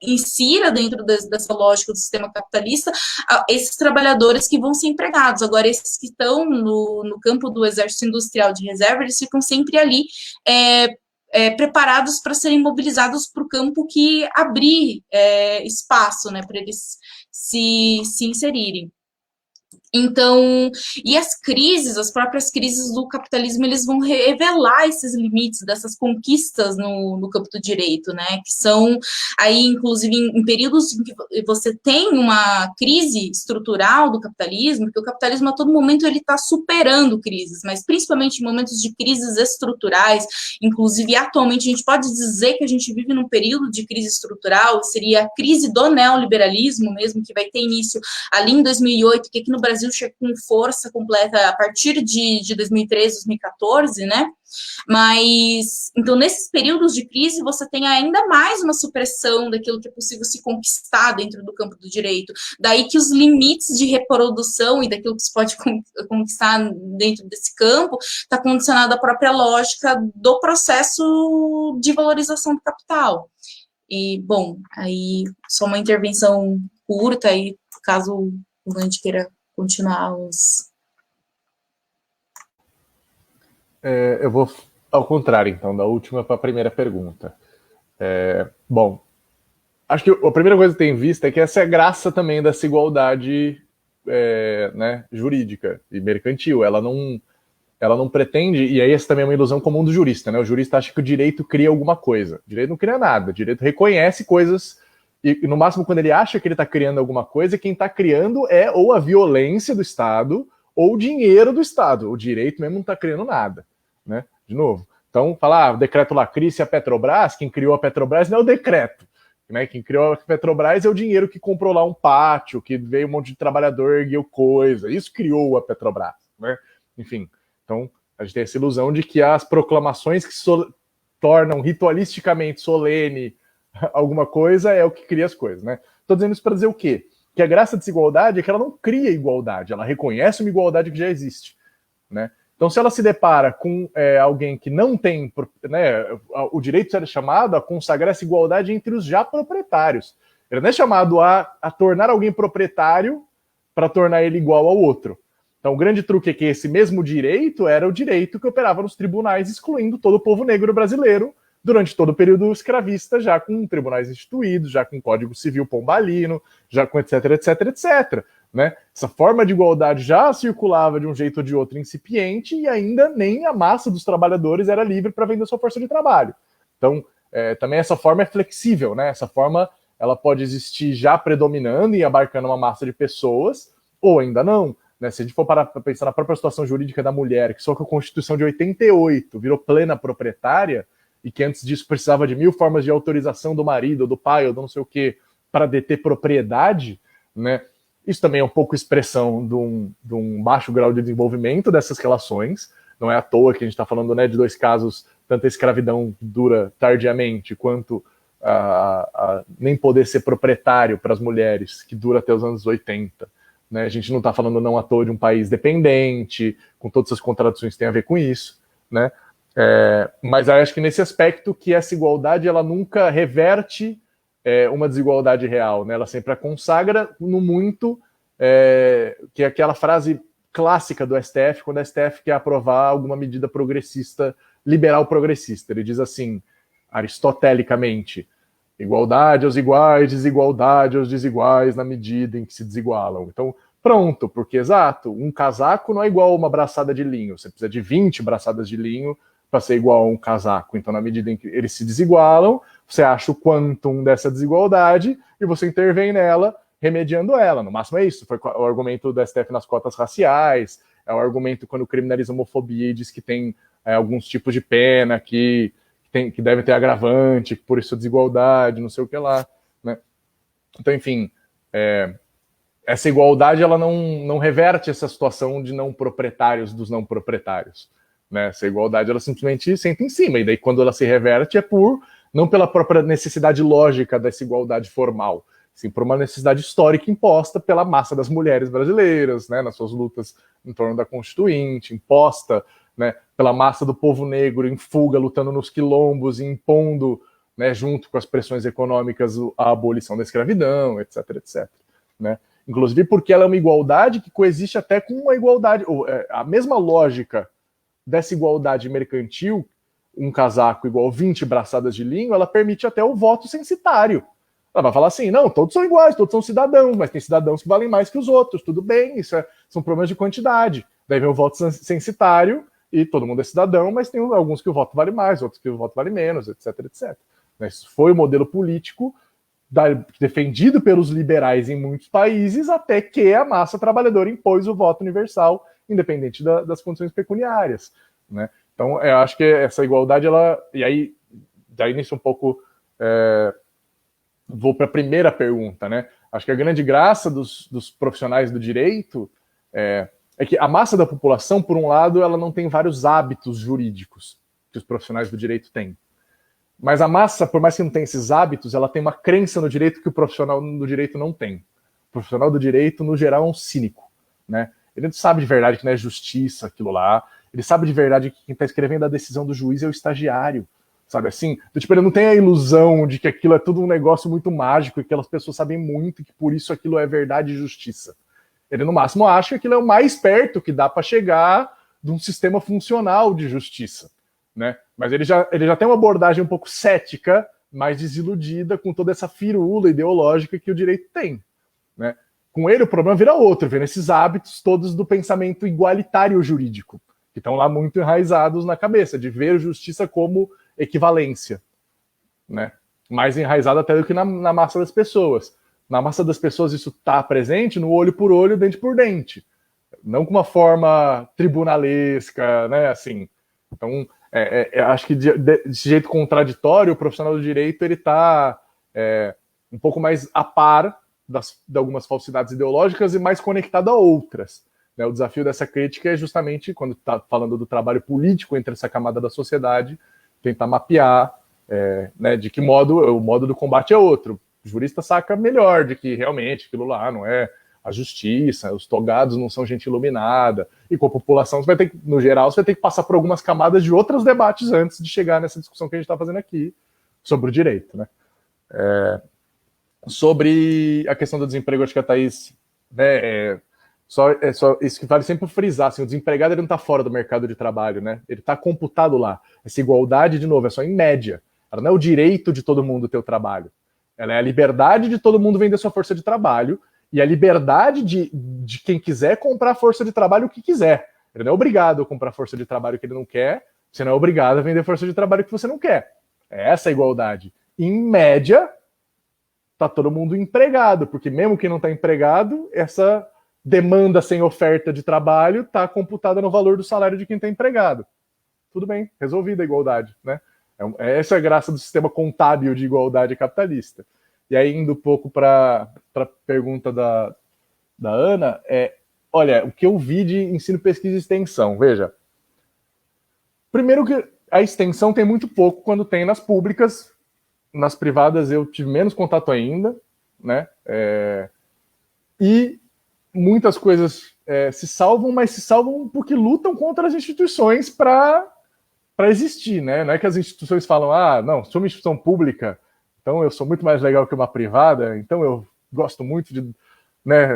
insira dentro dessa lógica do sistema capitalista esses trabalhadores que vão ser empregados. Agora, esses que estão no campo do exército industrial de reserva, eles ficam sempre ali preparados para serem mobilizados para o campo que abrir espaço, né, para eles se inserirem. Então, e as crises, as próprias crises do capitalismo, eles vão revelar esses limites dessas conquistas no campo do direito, né, que são aí, inclusive, em períodos em que você tem uma crise estrutural do capitalismo, porque o capitalismo a todo momento ele está superando crises, mas principalmente em momentos de crises estruturais, inclusive atualmente a gente pode dizer que a gente vive num período de crise estrutural, seria a crise do neoliberalismo mesmo, que vai ter início ali em 2008, que aqui no Brasil chega com força completa a partir de 2013, 2014, né? Mas, então, nesses períodos de crise, você tem ainda mais uma supressão daquilo que é possível se conquistar dentro do campo do direito. Daí que os limites de reprodução e daquilo que se pode conquistar dentro desse campo está condicionado à própria lógica do processo de valorização do capital. E, bom, aí só uma intervenção curta, aí, caso o Gandhi queira continuar os... Eu vou ao contrário, então, da última para a primeira pergunta. Bom, acho que a primeira coisa que tem em vista é que essa é a graça também dessa igualdade né, jurídica e mercantil. Ela não pretende, e aí essa também é uma ilusão comum do jurista, né? O jurista acha que o direito cria alguma coisa. O direito não cria nada, o direito reconhece coisas, e no máximo quando ele acha que ele está criando alguma coisa, quem está criando é ou a violência do Estado ou o dinheiro do Estado. O direito mesmo não está criando nada, né? De novo. Então, falar o decreto Lacris e a Petrobras, quem criou a Petrobras não é o decreto, né? Quem criou a Petrobras é o dinheiro que comprou lá um pátio, que veio um monte de trabalhador, ergueu coisa. Isso criou a Petrobras, né? Enfim, então a gente tem essa ilusão de que as proclamações que tornam ritualisticamente solene alguma coisa é o que cria as coisas, né? Estou dizendo isso para dizer o quê? Que a graça da desigualdade é que ela não cria igualdade, ela reconhece uma igualdade que já existe, né? Então, se ela se depara com alguém que não tem, né, o direito é chamado a consagrar essa igualdade entre os já proprietários. Ele não é chamado a tornar alguém proprietário para tornar ele igual ao outro. Então, o grande truque é que esse mesmo direito era o direito que operava nos tribunais, excluindo todo o povo negro brasileiro durante todo o período escravista, já com tribunais instituídos, já com Código Civil pombalino, já com etc, etc, etc. Né? Essa forma de igualdade já circulava de um jeito ou de outro incipiente e ainda nem a massa dos trabalhadores era livre para vender sua força de trabalho. Então, também essa forma é flexível, né? Essa forma ela pode existir já predominando e abarcando uma massa de pessoas, ou ainda não. Né? Se a gente for parar para pensar na própria situação jurídica da mulher, que só com a Constituição de 88 virou plena proprietária, e que antes disso precisava de 1000 formas de autorização do marido, ou do pai, ou do não sei o quê, para deter propriedade, né? Isso também é um pouco expressão de um baixo grau de desenvolvimento dessas relações. Não é à toa que a gente está falando, né, de 2 casos, tanto a escravidão dura tardiamente, quanto a nem poder ser proprietário para as mulheres, que dura até os anos 80. Né? A gente não está falando não à toa de um país dependente, com todas as contradições que tem a ver com isso, né? Mas eu acho que nesse aspecto que essa igualdade ela nunca reverte uma desigualdade real, né? Ela sempre a consagra no muito, que é aquela frase clássica do STF, quando o STF quer aprovar alguma medida progressista, liberal progressista. Ele diz assim, aristotelicamente, igualdade aos iguais, desigualdade aos desiguais na medida em que se desigualam. Então, pronto, porque, exato, um casaco não é igual a uma braçada de linho, você precisa de 20 braçadas de linho para ser igual a um casaco. Então, na medida em que eles se desigualam, você acha o quantum dessa desigualdade e você intervém nela, remediando ela. No máximo é isso. Foi o argumento do STF nas cotas raciais, É o argumento quando criminaliza a homofobia e diz que tem alguns tipos de pena que devem ter agravante, por isso a desigualdade, não sei o que lá, né? Então, enfim, essa igualdade ela não reverte essa situação de não proprietários dos não proprietários, né? Essa igualdade ela simplesmente senta em cima, e daí quando ela se reverte não pela própria necessidade lógica dessa igualdade formal, sim por uma necessidade histórica imposta pela massa das mulheres brasileiras, né, nas suas lutas em torno da Constituinte, imposta, né, pela massa do povo negro em fuga, lutando nos quilombos e impondo, né, junto com as pressões econômicas, a abolição da escravidão, etc, etc. Né? Inclusive porque ela é uma igualdade que coexiste até com uma igualdade, a mesma lógica dessa igualdade mercantil, um casaco igual 20 braçadas de linho, ela permite até o voto censitário. Ela vai falar assim, não, todos são iguais, todos são cidadãos, mas tem cidadãos que valem mais que os outros, tudo bem, são problemas de quantidade. Daí vem o voto censitário, e todo mundo é cidadão, mas tem alguns que o voto vale mais, outros que o voto vale menos, etc, etc. Isso foi o modelo político defendido pelos liberais em muitos países, até que a massa trabalhadora impôs o voto universal, independente das condições pecuniárias, né? Então, eu acho que essa igualdade, e aí, daí nisso um pouco, vou para a primeira pergunta, né? Acho que a grande graça dos profissionais do direito é que a massa da população, por um lado, ela não tem vários hábitos jurídicos que os profissionais do direito têm. Mas a massa, por mais que não tenha esses hábitos, ela tem uma crença no direito que o profissional do direito não tem. O profissional do direito, no geral, é um cínico, né? Ele não sabe de verdade que não é justiça aquilo lá. Ele sabe de verdade que quem está escrevendo a decisão do juiz é o estagiário, sabe assim? Então, tipo, ele não tem a ilusão de que aquilo é tudo um negócio muito mágico e que aquelas pessoas sabem muito e que por isso aquilo é verdade e justiça. Ele, no máximo, acha que aquilo é o mais perto que dá para chegar de um sistema funcional de justiça, né? Mas ele já tem uma abordagem um pouco cética, mais desiludida com toda essa firula ideológica que o direito tem, né? Com ele o problema vira outro, vira esses hábitos todos do pensamento igualitário jurídico, que estão lá muito enraizados na cabeça, de ver justiça como equivalência, né? Mais enraizado até do que na massa das pessoas. Na massa das pessoas isso está presente no olho por olho, dente por dente, não com uma forma tribunalesca, né? Assim, então acho que desse jeito contraditório, o profissional do direito ele está um pouco mais a par de algumas falsidades ideológicas e mais conectado a outras. O desafio dessa crítica é justamente, quando está falando do trabalho político entre essa camada da sociedade, tentar mapear né, de que modo o modo do combate é outro. O jurista saca melhor de que realmente aquilo lá não é a justiça, os togados não são gente iluminada, e com a população, você vai ter que, no geral, você vai ter que passar por algumas camadas de outros debates antes de chegar nessa discussão que a gente está fazendo aqui sobre o direito, né? Sobre a questão do desemprego, acho que a Thaís, né, só isso que vale sempre frisar, assim, o desempregado ele não está fora do mercado de trabalho, né? Ele está computado lá. Essa igualdade, de novo, é só em média. Ela não é o direito de todo mundo ter o trabalho. Ela é a liberdade de todo mundo vender sua força de trabalho e a liberdade de quem quiser comprar força de trabalho o que quiser. Ele não é obrigado a comprar força de trabalho que ele não quer, você não é obrigado a vender força de trabalho que você não quer. É essa a igualdade. Em média, tá todo mundo empregado, porque mesmo quem não está empregado, essa demanda sem oferta de trabalho está computada no valor do salário de quem está empregado. Tudo bem, resolvida a igualdade, né? Essa é a graça do sistema contábil de igualdade capitalista. E aí, indo um pouco para a pergunta da Ana, olha, o que eu vi de ensino, pesquisa e extensão, veja. Primeiro que a extensão tem muito pouco quando tem nas públicas, nas privadas eu tive menos contato ainda, né? E muitas coisas se salvam, mas se salvam porque lutam contra as instituições para existir, né? Não é que as instituições falam, não, sou uma instituição pública, então eu sou muito mais legal que uma privada, então eu gosto muito de, né,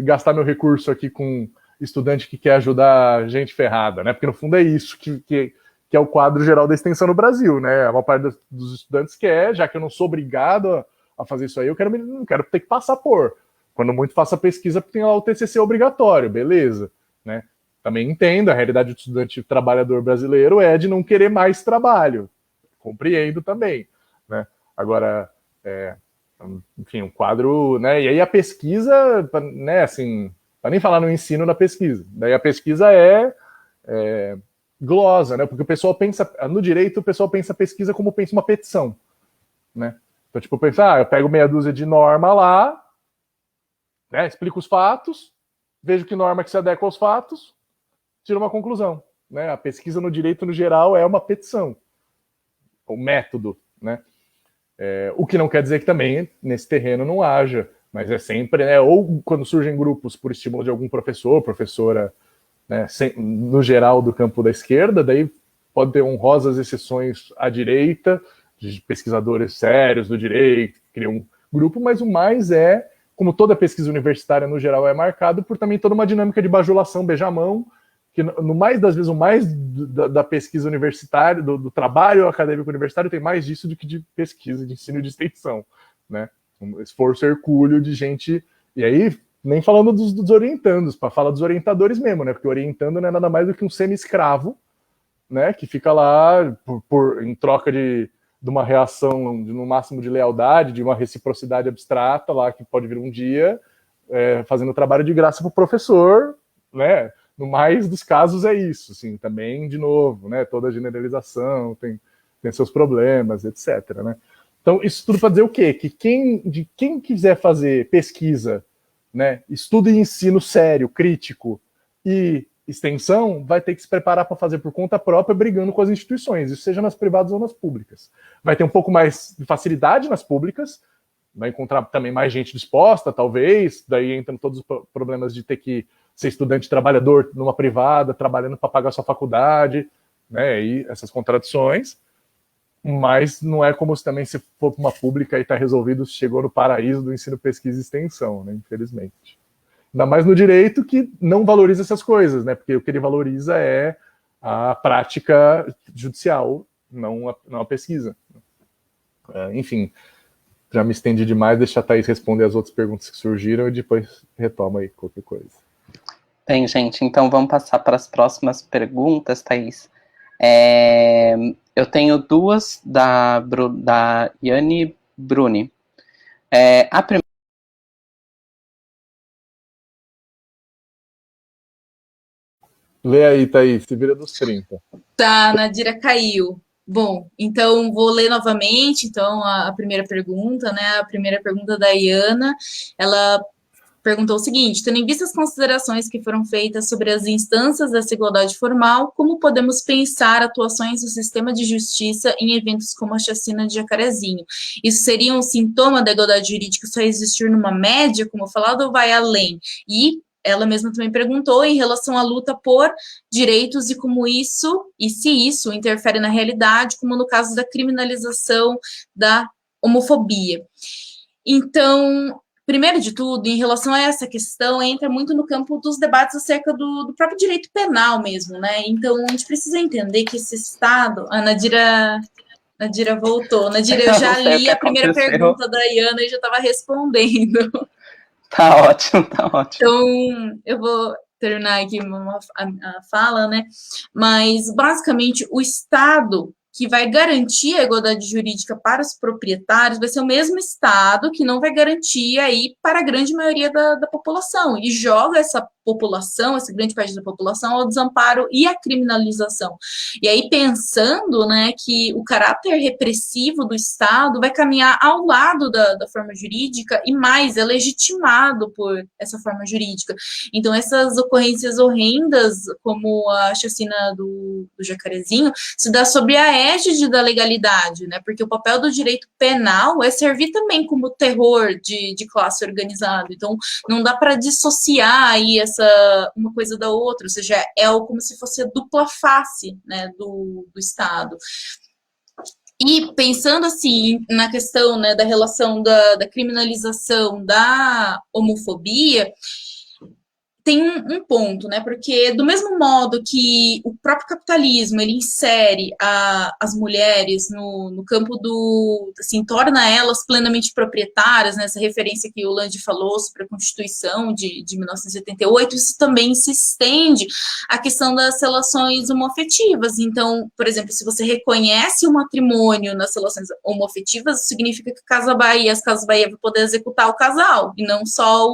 gastar meu recurso aqui com estudante que quer ajudar gente ferrada, né? Porque no fundo é isso que é o quadro geral da extensão no Brasil, né? A maior parte dos estudantes quer, já que eu não sou obrigado a fazer isso aí, eu não quero ter que passar por. Quando muito faço a pesquisa, porque tem lá o TCC obrigatório, beleza, né? Também entendo, a realidade do estudante trabalhador brasileiro é de não querer mais trabalho. Compreendo também, né? Agora, enfim, um quadro, né? E aí a pesquisa, né, assim, Para nem falar no ensino, na pesquisa. Daí a pesquisa é glosa, né? Porque o pessoal pensa, no direito, o pessoal pensa a pesquisa como pensa uma petição, né? Então, tipo, pensar, eu pego meia dúzia de norma lá, né, explico os fatos, vejo que norma que se adequa aos fatos, tiro uma conclusão, né? A pesquisa no direito, no geral, é uma petição, o método, né? O que não quer dizer que também nesse terreno não haja, mas é sempre, né? Ou quando surgem grupos por estímulo de algum professor, professora, né, no geral do campo da esquerda, daí pode ter honrosas exceções à direita, de pesquisadores sérios do direito, que criam um grupo, mas o mais como toda pesquisa universitária no geral é marcado por também toda uma dinâmica de bajulação, beijamão, que no mais das vezes, o mais da pesquisa universitária, do trabalho acadêmico universitário, tem mais disso do que de pesquisa, de ensino e de extensão, né? Um esforço hercúleo de gente, e aí nem falando dos orientandos, para falar dos orientadores mesmo, né? Porque orientando não é nada mais do que um semi-escravo, né? Que fica lá em troca de uma reação, no máximo de lealdade, de uma reciprocidade abstrata lá, que pode vir um dia, fazendo trabalho de graça para o professor, né? No mais dos casos é isso, assim, também, de novo, né? Toda generalização tem seus problemas, etc., né? Então, isso tudo para dizer o quê? Que quem quiser fazer pesquisa, né, estudo e ensino sério, crítico e extensão, vai ter que se preparar para fazer por conta própria, brigando com as instituições, isso seja nas privadas ou nas públicas. Vai ter um pouco mais de facilidade nas públicas, vai encontrar também mais gente disposta, talvez, daí entram todos os problemas de ter que ser estudante trabalhador numa privada, trabalhando para pagar sua faculdade, né, e essas contradições, mas não é como se também se for para uma pública e está resolvido, chegou no paraíso do ensino, pesquisa e extensão, né, infelizmente. Ainda mais no direito, que não valoriza essas coisas, né, porque o que ele valoriza é a prática judicial, não a pesquisa. Enfim, já me estendi demais, deixa a Thaís responder as outras perguntas que surgiram e depois retoma aí qualquer coisa. Bem, gente, então vamos passar para as próximas perguntas, Thaís. Eu tenho duas da Yane Bruni. A primeira. Lê aí, Thaís, se vira dos 30. Tá, Nadira caiu. Bom, então vou ler novamente, então, a primeira pergunta, né? A primeira pergunta da Iana, ela perguntou o seguinte: tendo em vista as considerações que foram feitas sobre as instâncias dessa igualdade formal, como podemos pensar atuações do sistema de justiça em eventos como a chacina de Jacarezinho? Isso seria um sintoma da igualdade jurídica só existir numa média, como falado, ou vai além? E ela mesma também perguntou em relação à luta por direitos e como isso, e se isso interfere na realidade, como no caso da criminalização da homofobia. Então, primeiro de tudo, em relação a essa questão, entra muito no campo dos debates acerca do próprio direito penal mesmo, né? Então, a gente precisa entender que esse Estado... A Nadira voltou. Nadira, eu já li a primeira pergunta da Iana e já estava respondendo. Tá ótimo, tá ótimo. Então, eu vou terminar aqui a fala, né? Mas, basicamente, o Estado que vai garantir a igualdade jurídica para os proprietários vai ser o mesmo Estado que não vai garantir aí para a grande maioria da população, e joga essa população, essa grande parte da população, ao desamparo e à criminalização. E aí, pensando, né, que o caráter repressivo do Estado vai caminhar ao lado da forma jurídica e mais, é legitimado por essa forma jurídica. Então, essas ocorrências horrendas, como a chacina do Jacarezinho, se dá sob a égide da legalidade, né? Porque o papel do direito penal é servir também como terror de classe organizada. Então, não dá para dissociar aí uma coisa da outra, ou seja, é como se fosse a dupla face, né, do Estado. E pensando assim na questão, né, da relação da criminalização da homofobia, tem um ponto, né? Porque do mesmo modo que o próprio capitalismo ele insere as mulheres no campo assim, torna elas plenamente proprietárias, né? Essa referência que o Landi falou sobre a Constituição de 1988, isso também se estende à questão das relações homoafetivas. Então, por exemplo, se você reconhece o matrimônio nas relações homoafetivas, significa que as Casas Bahia vão poder executar o casal, e não só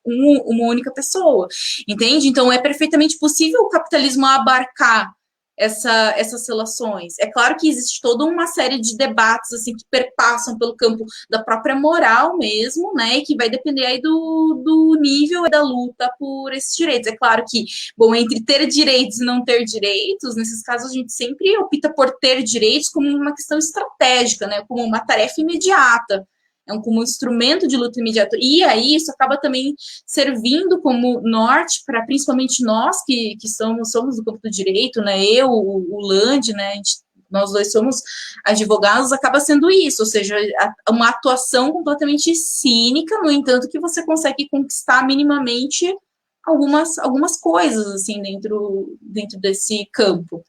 uma única pessoa, entende? Então, é perfeitamente possível o capitalismo abarcar essas relações. É claro que existe toda uma série de debates assim que perpassam pelo campo da própria moral mesmo, né, e que vai depender aí do nível da luta por esses direitos. É claro que, bom, entre ter direitos e não ter direitos, nesses casos a gente sempre opta por ter direitos como uma questão estratégica, né, como uma tarefa imediata, como um instrumento de luta imediato. E aí isso acaba também servindo como norte para principalmente nós que somos do campo do direito, né? Eu, o Land, né? Nós dois somos advogados, acaba sendo isso, ou seja, uma atuação completamente cínica, no entanto, que você consegue conquistar minimamente algumas coisas assim dentro desse campo.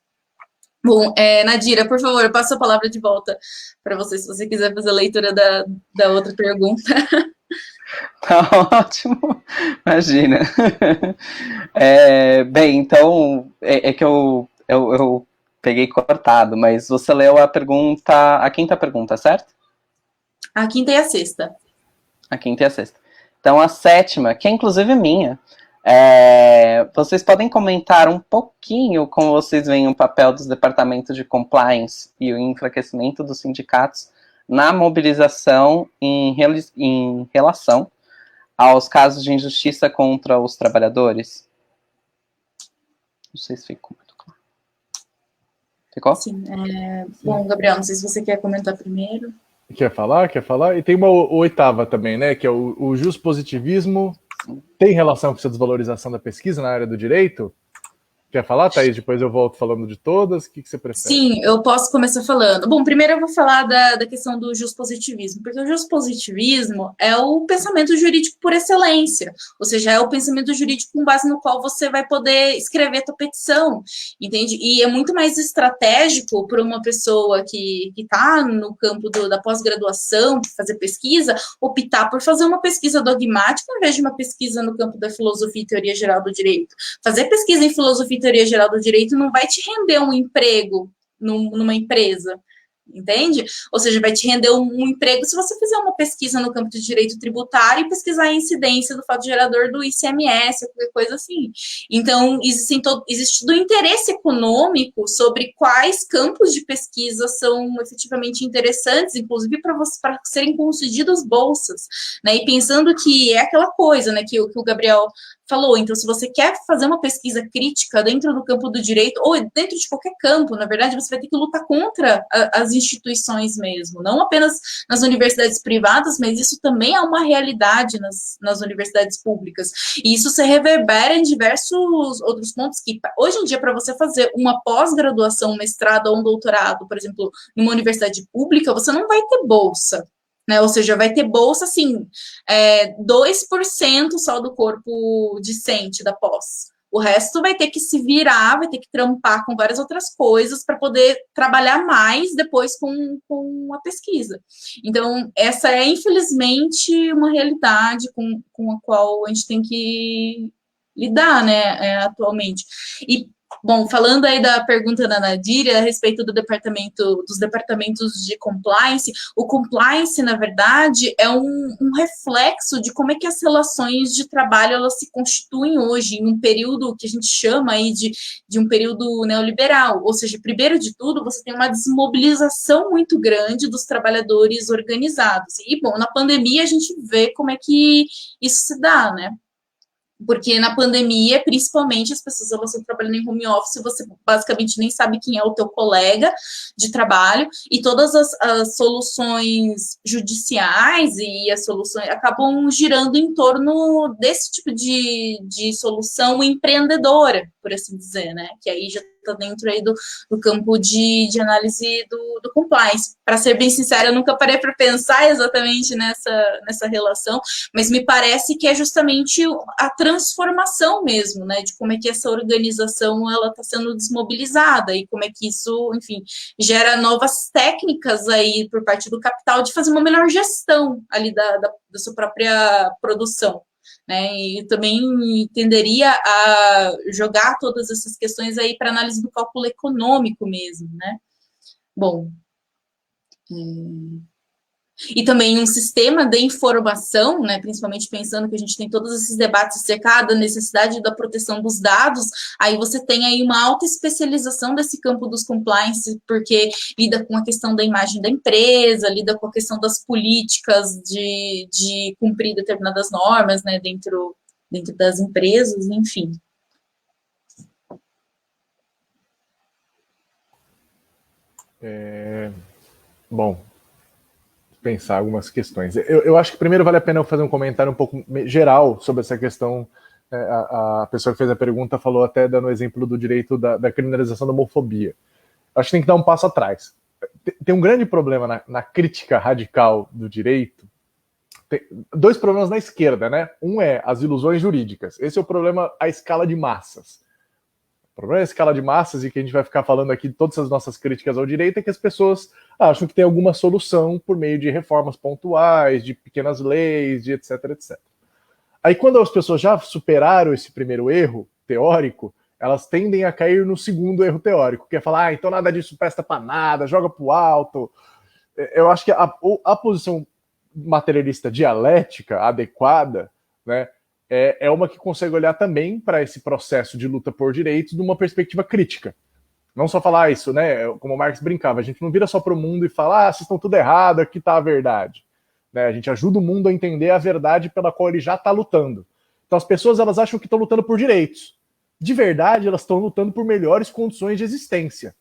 Bom, Nadira, por favor, eu passo a palavra de volta para você, se você quiser fazer a leitura da outra pergunta. Tá ótimo, imagina. Bem, então, é que eu peguei cortado, mas você leu a quinta pergunta, certo? A quinta e a sexta. A quinta e a sexta. Então, a sétima, que é inclusive minha, vocês podem comentar um pouquinho como vocês veem o papel dos departamentos de compliance e o enfraquecimento dos sindicatos na mobilização em relação aos casos de injustiça contra os trabalhadores? Não sei se ficou muito claro. Ficou? Sim. Bom, Gabriel, não sei se você quer comentar primeiro. Quer falar? E tem uma oitava também, né? Que é o juspositivismo. Tem relação com essa desvalorização da pesquisa na área do direito? Quer falar, Thaís? Depois eu volto falando de todas. O que você prefere? Sim, eu posso começar falando. Bom, primeiro eu vou falar da questão do juspositivismo, porque o juspositivismo é o pensamento jurídico por excelência, ou seja, é o pensamento jurídico com base no qual você vai poder escrever a tua petição, entende? E é muito mais estratégico para uma pessoa que está no campo da pós-graduação, fazer pesquisa, optar por fazer uma pesquisa dogmática ao invés de uma pesquisa no campo da filosofia e teoria geral do direito. Fazer pesquisa em filosofia e teoria geral do direito não vai te render um emprego numa empresa, entende? Ou seja, vai te render um emprego se você fizer uma pesquisa no campo de direito tributário e pesquisar a incidência do fato gerador do ICMS, qualquer coisa assim. Então, existe do interesse econômico sobre quais campos de pesquisa são efetivamente interessantes, inclusive para serem concedidas bolsas, né? E pensando que é aquela coisa, né, que o Gabriel falou, então, se você quer fazer uma pesquisa crítica dentro do campo do direito, ou dentro de qualquer campo, na verdade, você vai ter que lutar contra as instituições mesmo, não apenas nas universidades privadas, mas isso também é uma realidade nas universidades públicas. E isso se reverbera em diversos outros pontos que, hoje em dia, para você fazer uma pós-graduação, um mestrado ou um doutorado, por exemplo, numa universidade pública, você não vai ter bolsa. Né, ou seja, vai ter bolsa, assim, 2% só do corpo discente da pós. O resto vai ter que se virar, vai ter que trampar com várias outras coisas para poder trabalhar mais depois com a pesquisa. Então, essa é, infelizmente, uma realidade com a qual a gente tem que lidar, né, atualmente. E bom, falando aí da pergunta da Nadira a respeito dos departamentos de compliance, o compliance, na verdade, é um reflexo de como é que as relações de trabalho elas se constituem hoje, em um período que a gente chama aí de um período neoliberal. Ou seja, primeiro de tudo, você tem uma desmobilização muito grande dos trabalhadores organizados. E, bom, na pandemia a gente vê como é que isso se dá, né? Porque na pandemia, principalmente, as pessoas elas estão trabalhando em home office, você basicamente nem sabe quem é o teu colega de trabalho, e todas as soluções judiciais e as soluções acabam girando em torno desse tipo de solução empreendedora, por assim dizer, né? Que aí já está dentro aí do campo de análise do compliance. Para ser bem sincera, eu nunca parei para pensar exatamente nessa relação, mas me parece que é justamente a transformação mesmo, né, de como é que essa organização ela está sendo desmobilizada e como é que isso, enfim, gera novas técnicas aí por parte do capital de fazer uma melhor gestão ali da sua própria produção. Né, e também tenderia a jogar todas essas questões aí para análise do cálculo econômico mesmo, né? Bom, E também um sistema de informação, né, principalmente pensando que a gente tem todos esses debates acerca da necessidade da proteção dos dados, aí você tem aí uma alta especialização desse campo dos compliance, porque lida com a questão da imagem da empresa, lida com a questão das políticas de cumprir determinadas normas, né, dentro das empresas, enfim. Bom, pensar algumas questões. Eu acho que primeiro vale a pena eu fazer um comentário um pouco geral sobre essa questão. A pessoa que fez a pergunta falou até dando o exemplo do direito da criminalização da homofobia. Acho que tem que dar um passo atrás. Tem um grande problema na crítica radical do direito. Tem dois problemas na esquerda, né? Um é as ilusões jurídicas. Esse é o problema à escala de massas. O problema é a escala de massas, e que a gente vai ficar falando aqui de todas as nossas críticas ao direito, é que as pessoas acham que tem alguma solução por meio de reformas pontuais, de pequenas leis, de etc, etc. Aí quando as pessoas já superaram esse primeiro erro teórico, elas tendem a cair no segundo erro teórico, que é falar, então nada disso presta para nada, joga pro alto. Eu acho que a posição materialista dialética adequada, né, é uma que consegue olhar também para esse processo de luta por direitos de uma perspectiva crítica. Não só falar isso, né? Como Marx brincava, a gente não vira só para o mundo e fala, vocês estão tudo errado, aqui está a verdade. Né? A gente ajuda o mundo a entender a verdade pela qual ele já está lutando. Então as pessoas, elas acham que estão lutando por direitos. De verdade, elas estão lutando por melhores condições de existência.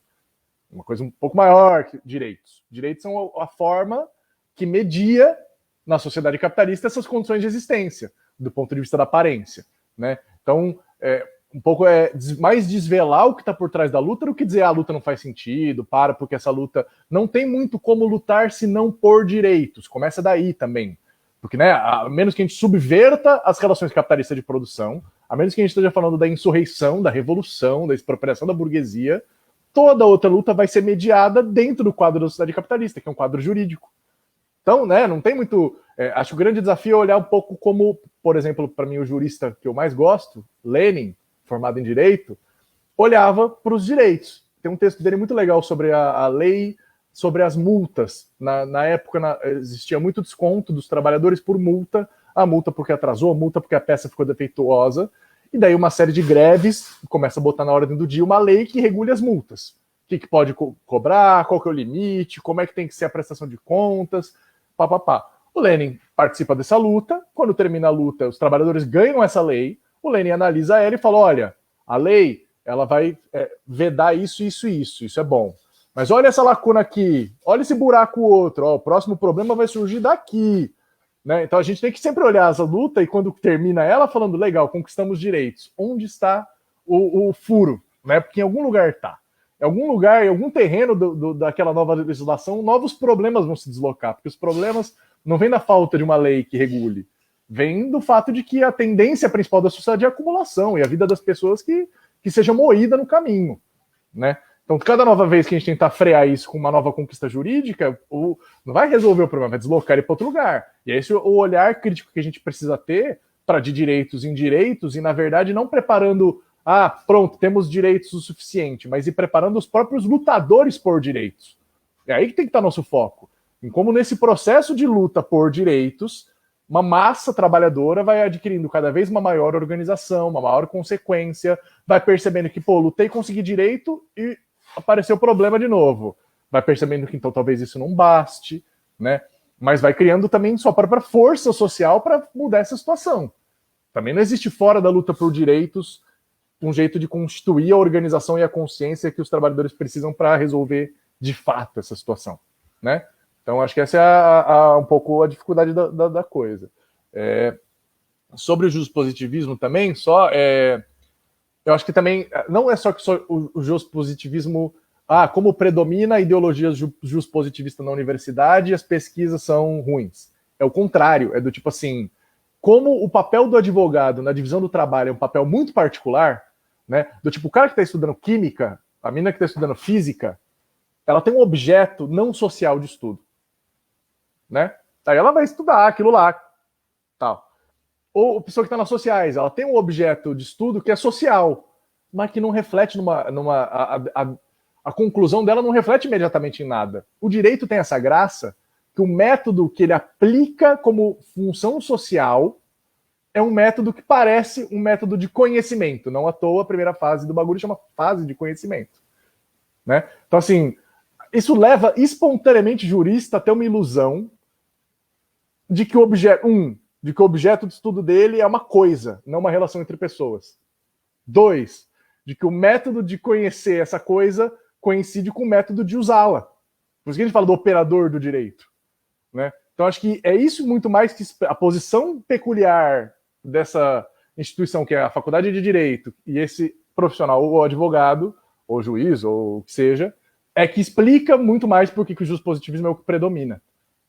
Uma coisa um pouco maior que direitos. Direitos são a forma que media na sociedade capitalista essas condições de existência, do ponto de vista da aparência, né? Então, um pouco mais desvelar o que está por trás da luta do que dizer a luta não faz sentido, porque essa luta não tem muito como lutar se não por direitos. Começa daí também. Porque, né, a menos que a gente subverta as relações capitalistas de produção, a menos que a gente esteja falando da insurreição, da revolução, da expropriação da burguesia, toda outra luta vai ser mediada dentro do quadro da sociedade capitalista, que é um quadro jurídico. Então, né, não tem muito... acho que o grande desafio é olhar um pouco como, por exemplo, para mim, o jurista que eu mais gosto, Lenin, formado em Direito, olhava para os direitos. Tem um texto dele muito legal sobre a lei, sobre as multas. Na época, existia muito desconto dos trabalhadores por multa, a multa porque atrasou, a multa porque a peça ficou defeituosa, e daí uma série de greves começa a botar na ordem do dia uma lei que regule as multas. O que pode cobrar, qual que é o limite, como é que tem que ser a prestação de contas, papapá. O Lenin participa dessa luta, quando termina a luta, os trabalhadores ganham essa lei, o Lenin analisa ela e fala, olha, a lei ela vai vedar isso, isso e isso é bom. Mas olha essa lacuna aqui, olha esse buraco outro, o próximo problema vai surgir daqui. Né? Então a gente tem que sempre olhar essa luta e quando termina ela falando, legal, conquistamos direitos. Onde está o furo? Né? Porque em algum lugar está. Em algum lugar, em algum terreno daquela nova legislação, novos problemas vão se deslocar, porque os problemas não vêm da falta de uma lei que regule, vem do fato de que a tendência principal da sociedade é a acumulação e a vida das pessoas que seja moída no caminho. Né? Então, cada nova vez que a gente tentar frear isso com uma nova conquista jurídica, não vai resolver o problema, vai deslocar ele para outro lugar. E é esse o olhar crítico que a gente precisa ter para de direitos em direitos e, na verdade, não preparando, pronto, temos direitos o suficiente, mas ir preparando os próprios lutadores por direitos. É aí que tem que estar nosso foco. Em como nesse processo de luta por direitos, uma massa trabalhadora vai adquirindo cada vez uma maior organização, uma maior consequência, vai percebendo que, lutei, consegui direito e apareceu problema de novo. Vai percebendo que, então, talvez isso não baste, né? Mas vai criando também sua própria força social para mudar essa situação. Também não existe fora da luta por direitos um jeito de constituir a organização e a consciência que os trabalhadores precisam para resolver de fato essa situação, né? Então, acho que essa é um pouco a dificuldade da coisa. Sobre o juspositivismo também, eu acho que também, não é só o juspositivismo, como predomina a ideologia juspositivista na universidade e as pesquisas são ruins. É o contrário, é do tipo assim, como o papel do advogado na divisão do trabalho é um papel muito particular, né? Do tipo, o cara que está estudando química, a menina que está estudando física, ela tem um objeto não social de estudo. Né? Aí ela vai estudar aquilo lá, tal. Ou a pessoa que está nas sociais, ela tem um objeto de estudo que é social, mas que não reflete a conclusão dela não reflete imediatamente em nada. O direito tem essa graça que o método que ele aplica como função social é um método que parece um método de conhecimento. Não à toa, a primeira fase do bagulho chama fase de conhecimento. Né? Então, assim, isso leva espontaneamente jurista a ter uma ilusão de que o objeto de estudo dele é uma coisa, não uma relação entre pessoas. 2, de que o método de conhecer essa coisa coincide com o método de usá-la. Por isso que a gente fala do operador do direito. Né? Então, acho que é isso muito mais que a posição peculiar dessa instituição, que é a Faculdade de Direito, e esse profissional, ou advogado, ou juiz, ou o que seja, é que explica muito mais por que o juspositivismo é o que predomina.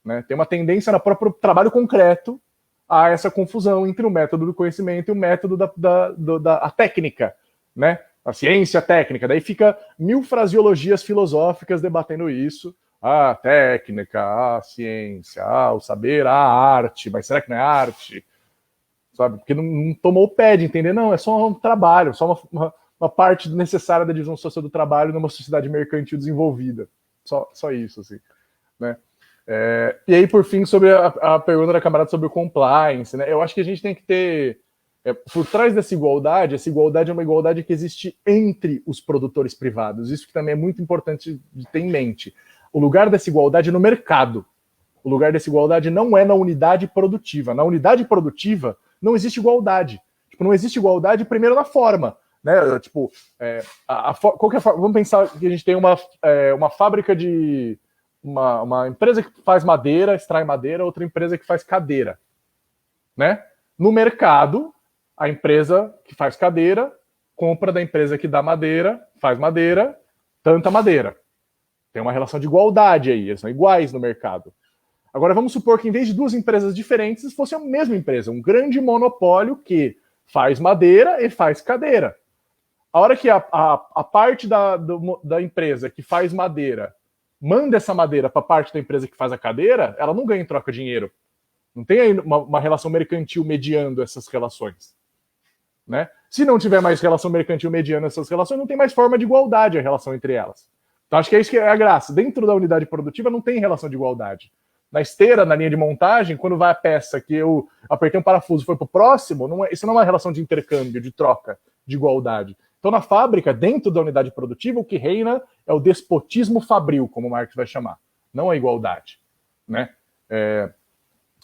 Né? Tem uma tendência no próprio trabalho concreto a essa confusão entre o método do conhecimento e o método da técnica, né? A ciência técnica. Daí fica 1000 fraseologias filosóficas debatendo isso. A técnica, a ciência, o saber, a arte. Mas será que não é arte? Sabe? Porque não tomou o pé de entender. Não, é só um trabalho, só uma parte necessária da divisão social do trabalho numa sociedade mercantil desenvolvida. Só isso, assim. Né? E aí, por fim, sobre a pergunta da camarada sobre o compliance, né? Eu acho que a gente tem que ter, por trás dessa igualdade, essa igualdade é uma igualdade que existe entre os produtores privados. Isso que também é muito importante de ter em mente. O lugar dessa igualdade é no mercado. O lugar dessa igualdade não é na unidade produtiva. Na unidade produtiva não existe igualdade. Tipo, não existe igualdade primeiro na forma. Né? Tipo, qualquer forma, vamos pensar que a gente tem uma fábrica de... Uma empresa que faz madeira, extrai madeira, outra empresa que faz cadeira. Né? No mercado, a empresa que faz cadeira compra da empresa que dá madeira, faz madeira, tanta madeira. Tem uma relação de igualdade aí, eles são iguais no mercado. Agora vamos supor que em vez de duas empresas diferentes, fosse a mesma empresa, um grande monopólio que faz madeira e faz cadeira. A hora que a parte da empresa que faz madeira manda essa madeira para a parte da empresa que faz a cadeira, ela não ganha em troca dinheiro. Não tem aí uma relação mercantil mediando essas relações. Né? Se não tiver mais relação mercantil mediando essas relações, não tem mais forma de igualdade a relação entre elas. Então acho que é isso que é a graça. Dentro da unidade produtiva não tem relação de igualdade. Na esteira, na linha de montagem, quando vai a peça que eu apertei um parafuso e foi para o próximo, isso não é uma relação de intercâmbio, de troca, de igualdade. Então, na fábrica, dentro da unidade produtiva, o que reina é o despotismo fabril, como Marx vai chamar, não a igualdade. Né?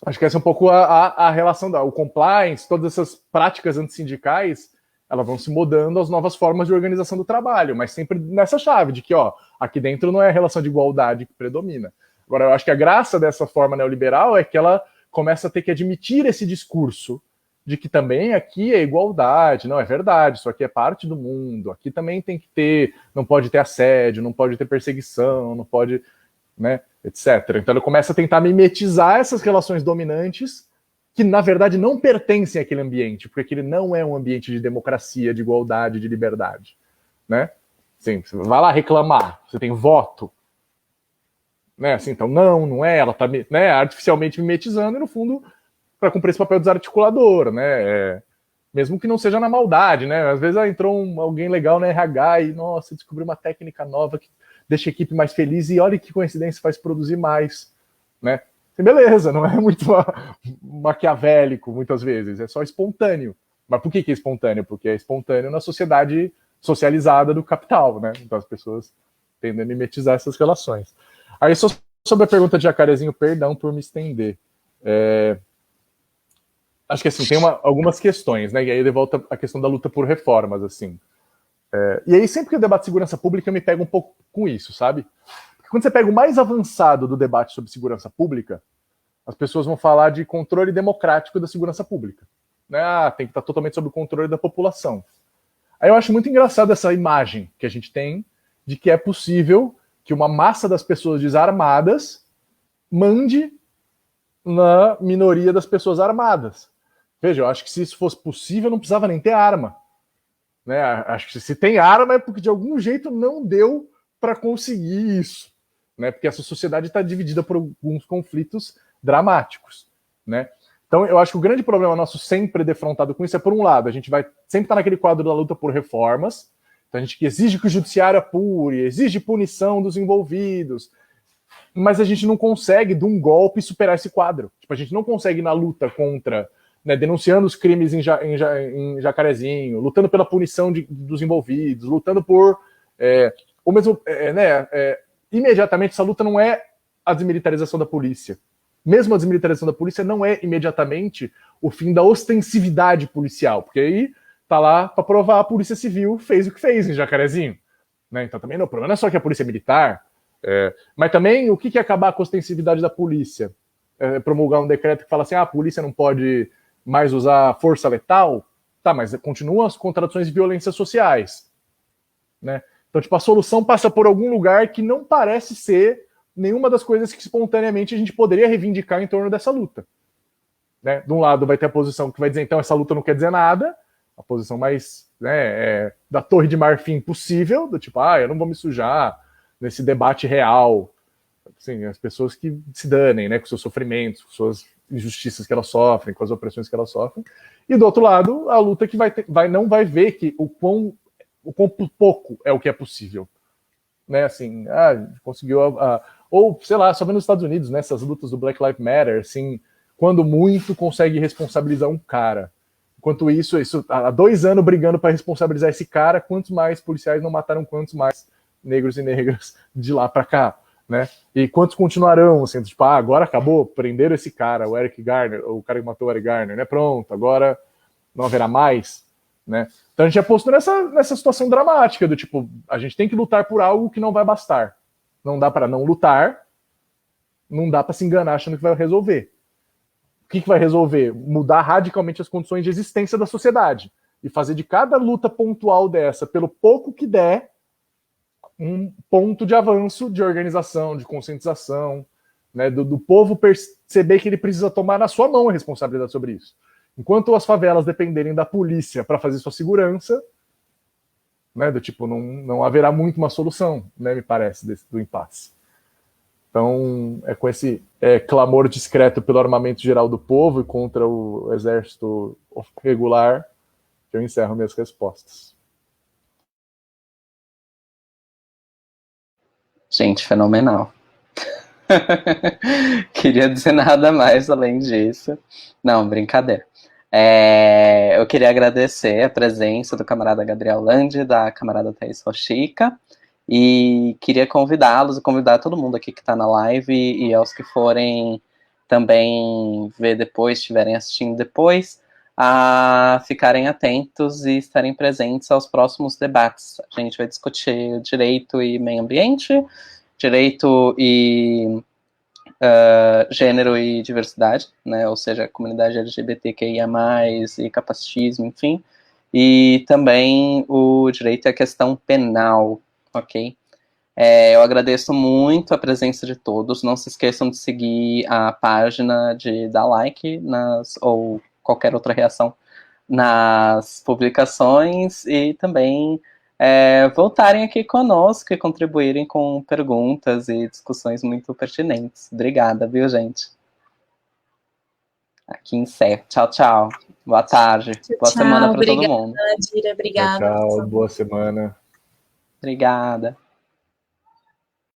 Acho que essa é um pouco a relação, o compliance, todas essas práticas antissindicais, elas vão se mudando às novas formas de organização do trabalho, mas sempre nessa chave de que, aqui dentro não é a relação de igualdade que predomina. Agora, eu acho que a graça dessa forma neoliberal é que ela começa a ter que admitir esse discurso de que também aqui é igualdade, não é verdade, isso aqui é parte do mundo, aqui também tem que ter, não pode ter assédio, não pode ter perseguição, não pode, né, etc. Então ele começa a tentar mimetizar essas relações dominantes que, na verdade, não pertencem àquele ambiente, porque aquele não é um ambiente de democracia, de igualdade, de liberdade, né? Sim, você vai lá reclamar, você tem voto, né? Assim, então não é, ela está, né, artificialmente mimetizando e, no fundo, para cumprir esse papel desarticulador, né? Mesmo que não seja na maldade, né? Às vezes entrou alguém legal na RH e, nossa, descobriu uma técnica nova que deixa a equipe mais feliz e olha que coincidência, faz produzir mais, né? E beleza, não é muito maquiavélico muitas vezes, é só espontâneo. Mas por que é espontâneo? Porque é espontâneo na sociedade socializada do capital, né? Então as pessoas tendem a mimetizar essas relações. Aí só sobre a pergunta de Jacarezinho, perdão por me estender. Acho que assim, tem algumas questões, né? E aí ele volta a questão da luta por reformas, assim. E aí, sempre que eu debato segurança pública, eu me pego um pouco com isso, sabe? Porque quando você pega o mais avançado do debate sobre segurança pública, as pessoas vão falar de controle democrático da segurança pública. Né? Tem que estar totalmente sob o controle da população. Aí eu acho muito engraçado essa imagem que a gente tem de que é possível que uma massa das pessoas desarmadas mande na minoria das pessoas armadas. Veja, eu acho que se isso fosse possível, não precisava nem ter arma. Né? Acho que se tem arma é porque de algum jeito não deu para conseguir isso. Né? Porque essa sociedade está dividida por alguns conflitos dramáticos. Né? Então eu acho que o grande problema nosso sempre defrontado com isso é, por um lado, a gente vai sempre estar naquele quadro da luta por reformas, então a gente exige que o judiciário apure, exige punição dos envolvidos, mas a gente não consegue, de um golpe, superar esse quadro. Tipo, a gente não consegue, na luta contra, né, denunciando os crimes em Jacarezinho, lutando pela punição dos envolvidos, lutando por... ou mesmo, imediatamente, essa luta não é a desmilitarização da polícia. Mesmo a desmilitarização da polícia não é imediatamente o fim da ostensividade policial, porque aí tá lá para provar a polícia civil fez o que fez em Jacarezinho. Né? Então também não, o problema não é só que a polícia é militar, mas também o que é acabar com a ostensividade da polícia? Promulgar um decreto que fala assim, a polícia não pode mais usar força letal? Tá, mas continuam as contradições de violências sociais. Né? Então, tipo, a solução passa por algum lugar que não parece ser nenhuma das coisas que espontaneamente a gente poderia reivindicar em torno dessa luta. Né? De um lado vai ter a posição que vai dizer, então, essa luta não quer dizer nada, a posição mais da torre de marfim possível, do tipo, eu não vou me sujar nesse debate real. Assim, as pessoas que se danem, né, com seus sofrimentos, com suas injustiças que elas sofrem, com as opressões que elas sofrem. E do outro lado, a luta que não vai ver que o quão pouco é o que é possível. Né, assim, conseguiu... ou, sei lá, só vendo nos Estados Unidos, né, essas lutas do Black Lives Matter, assim, quando muito consegue responsabilizar um cara. Enquanto isso há 2 anos brigando para responsabilizar esse cara, quantos mais policiais não mataram, quantos mais negros e negras de lá para cá, né? E quantos continuarão, assim, tipo, agora acabou, prenderam esse cara, o Eric Garner, o cara que matou o Eric Garner, né? Pronto, agora não haverá mais, né? Então a gente é posto nessa situação dramática, do tipo, a gente tem que lutar por algo que não vai bastar. Não dá para não lutar, não dá para se enganar achando que vai resolver. O que vai resolver? Mudar radicalmente as condições de existência da sociedade e fazer de cada luta pontual dessa, pelo pouco que der, um ponto de avanço, de organização, de conscientização, né, do povo perceber que ele precisa tomar na sua mão a responsabilidade sobre isso. Enquanto as favelas dependerem da polícia para fazer sua segurança, né, do tipo, não haverá muito uma solução, né, me parece, do impasse. Então, com esse clamor discreto pelo armamento geral do povo e contra o exército regular que eu encerro minhas respostas. Gente, fenomenal. Queria dizer nada mais além disso. Não, brincadeira. Eu queria agradecer a presença do camarada Gabriel Landi, da camarada Thaís Rochica, e queria convidá-los e convidar todo mundo aqui que está na live e aos que forem também ver depois, estiverem assistindo depois, a ficarem atentos e estarem presentes aos próximos debates. A gente vai discutir direito e meio ambiente, direito e gênero e diversidade, né? Ou seja, comunidade LGBTQIA+, e capacitismo, enfim, e também o direito à questão penal, ok? Eu agradeço muito a presença de todos, não se esqueçam de seguir a página, de dar like ou qualquer outra reação nas publicações e também voltarem aqui conosco e contribuírem com perguntas e discussões muito pertinentes. Obrigada, viu, gente? Aqui encerro. Tchau, tchau. Boa tarde. Boa semana para todo mundo. Obrigada, Nadira. Obrigada. Tchau, boa semana. Obrigada.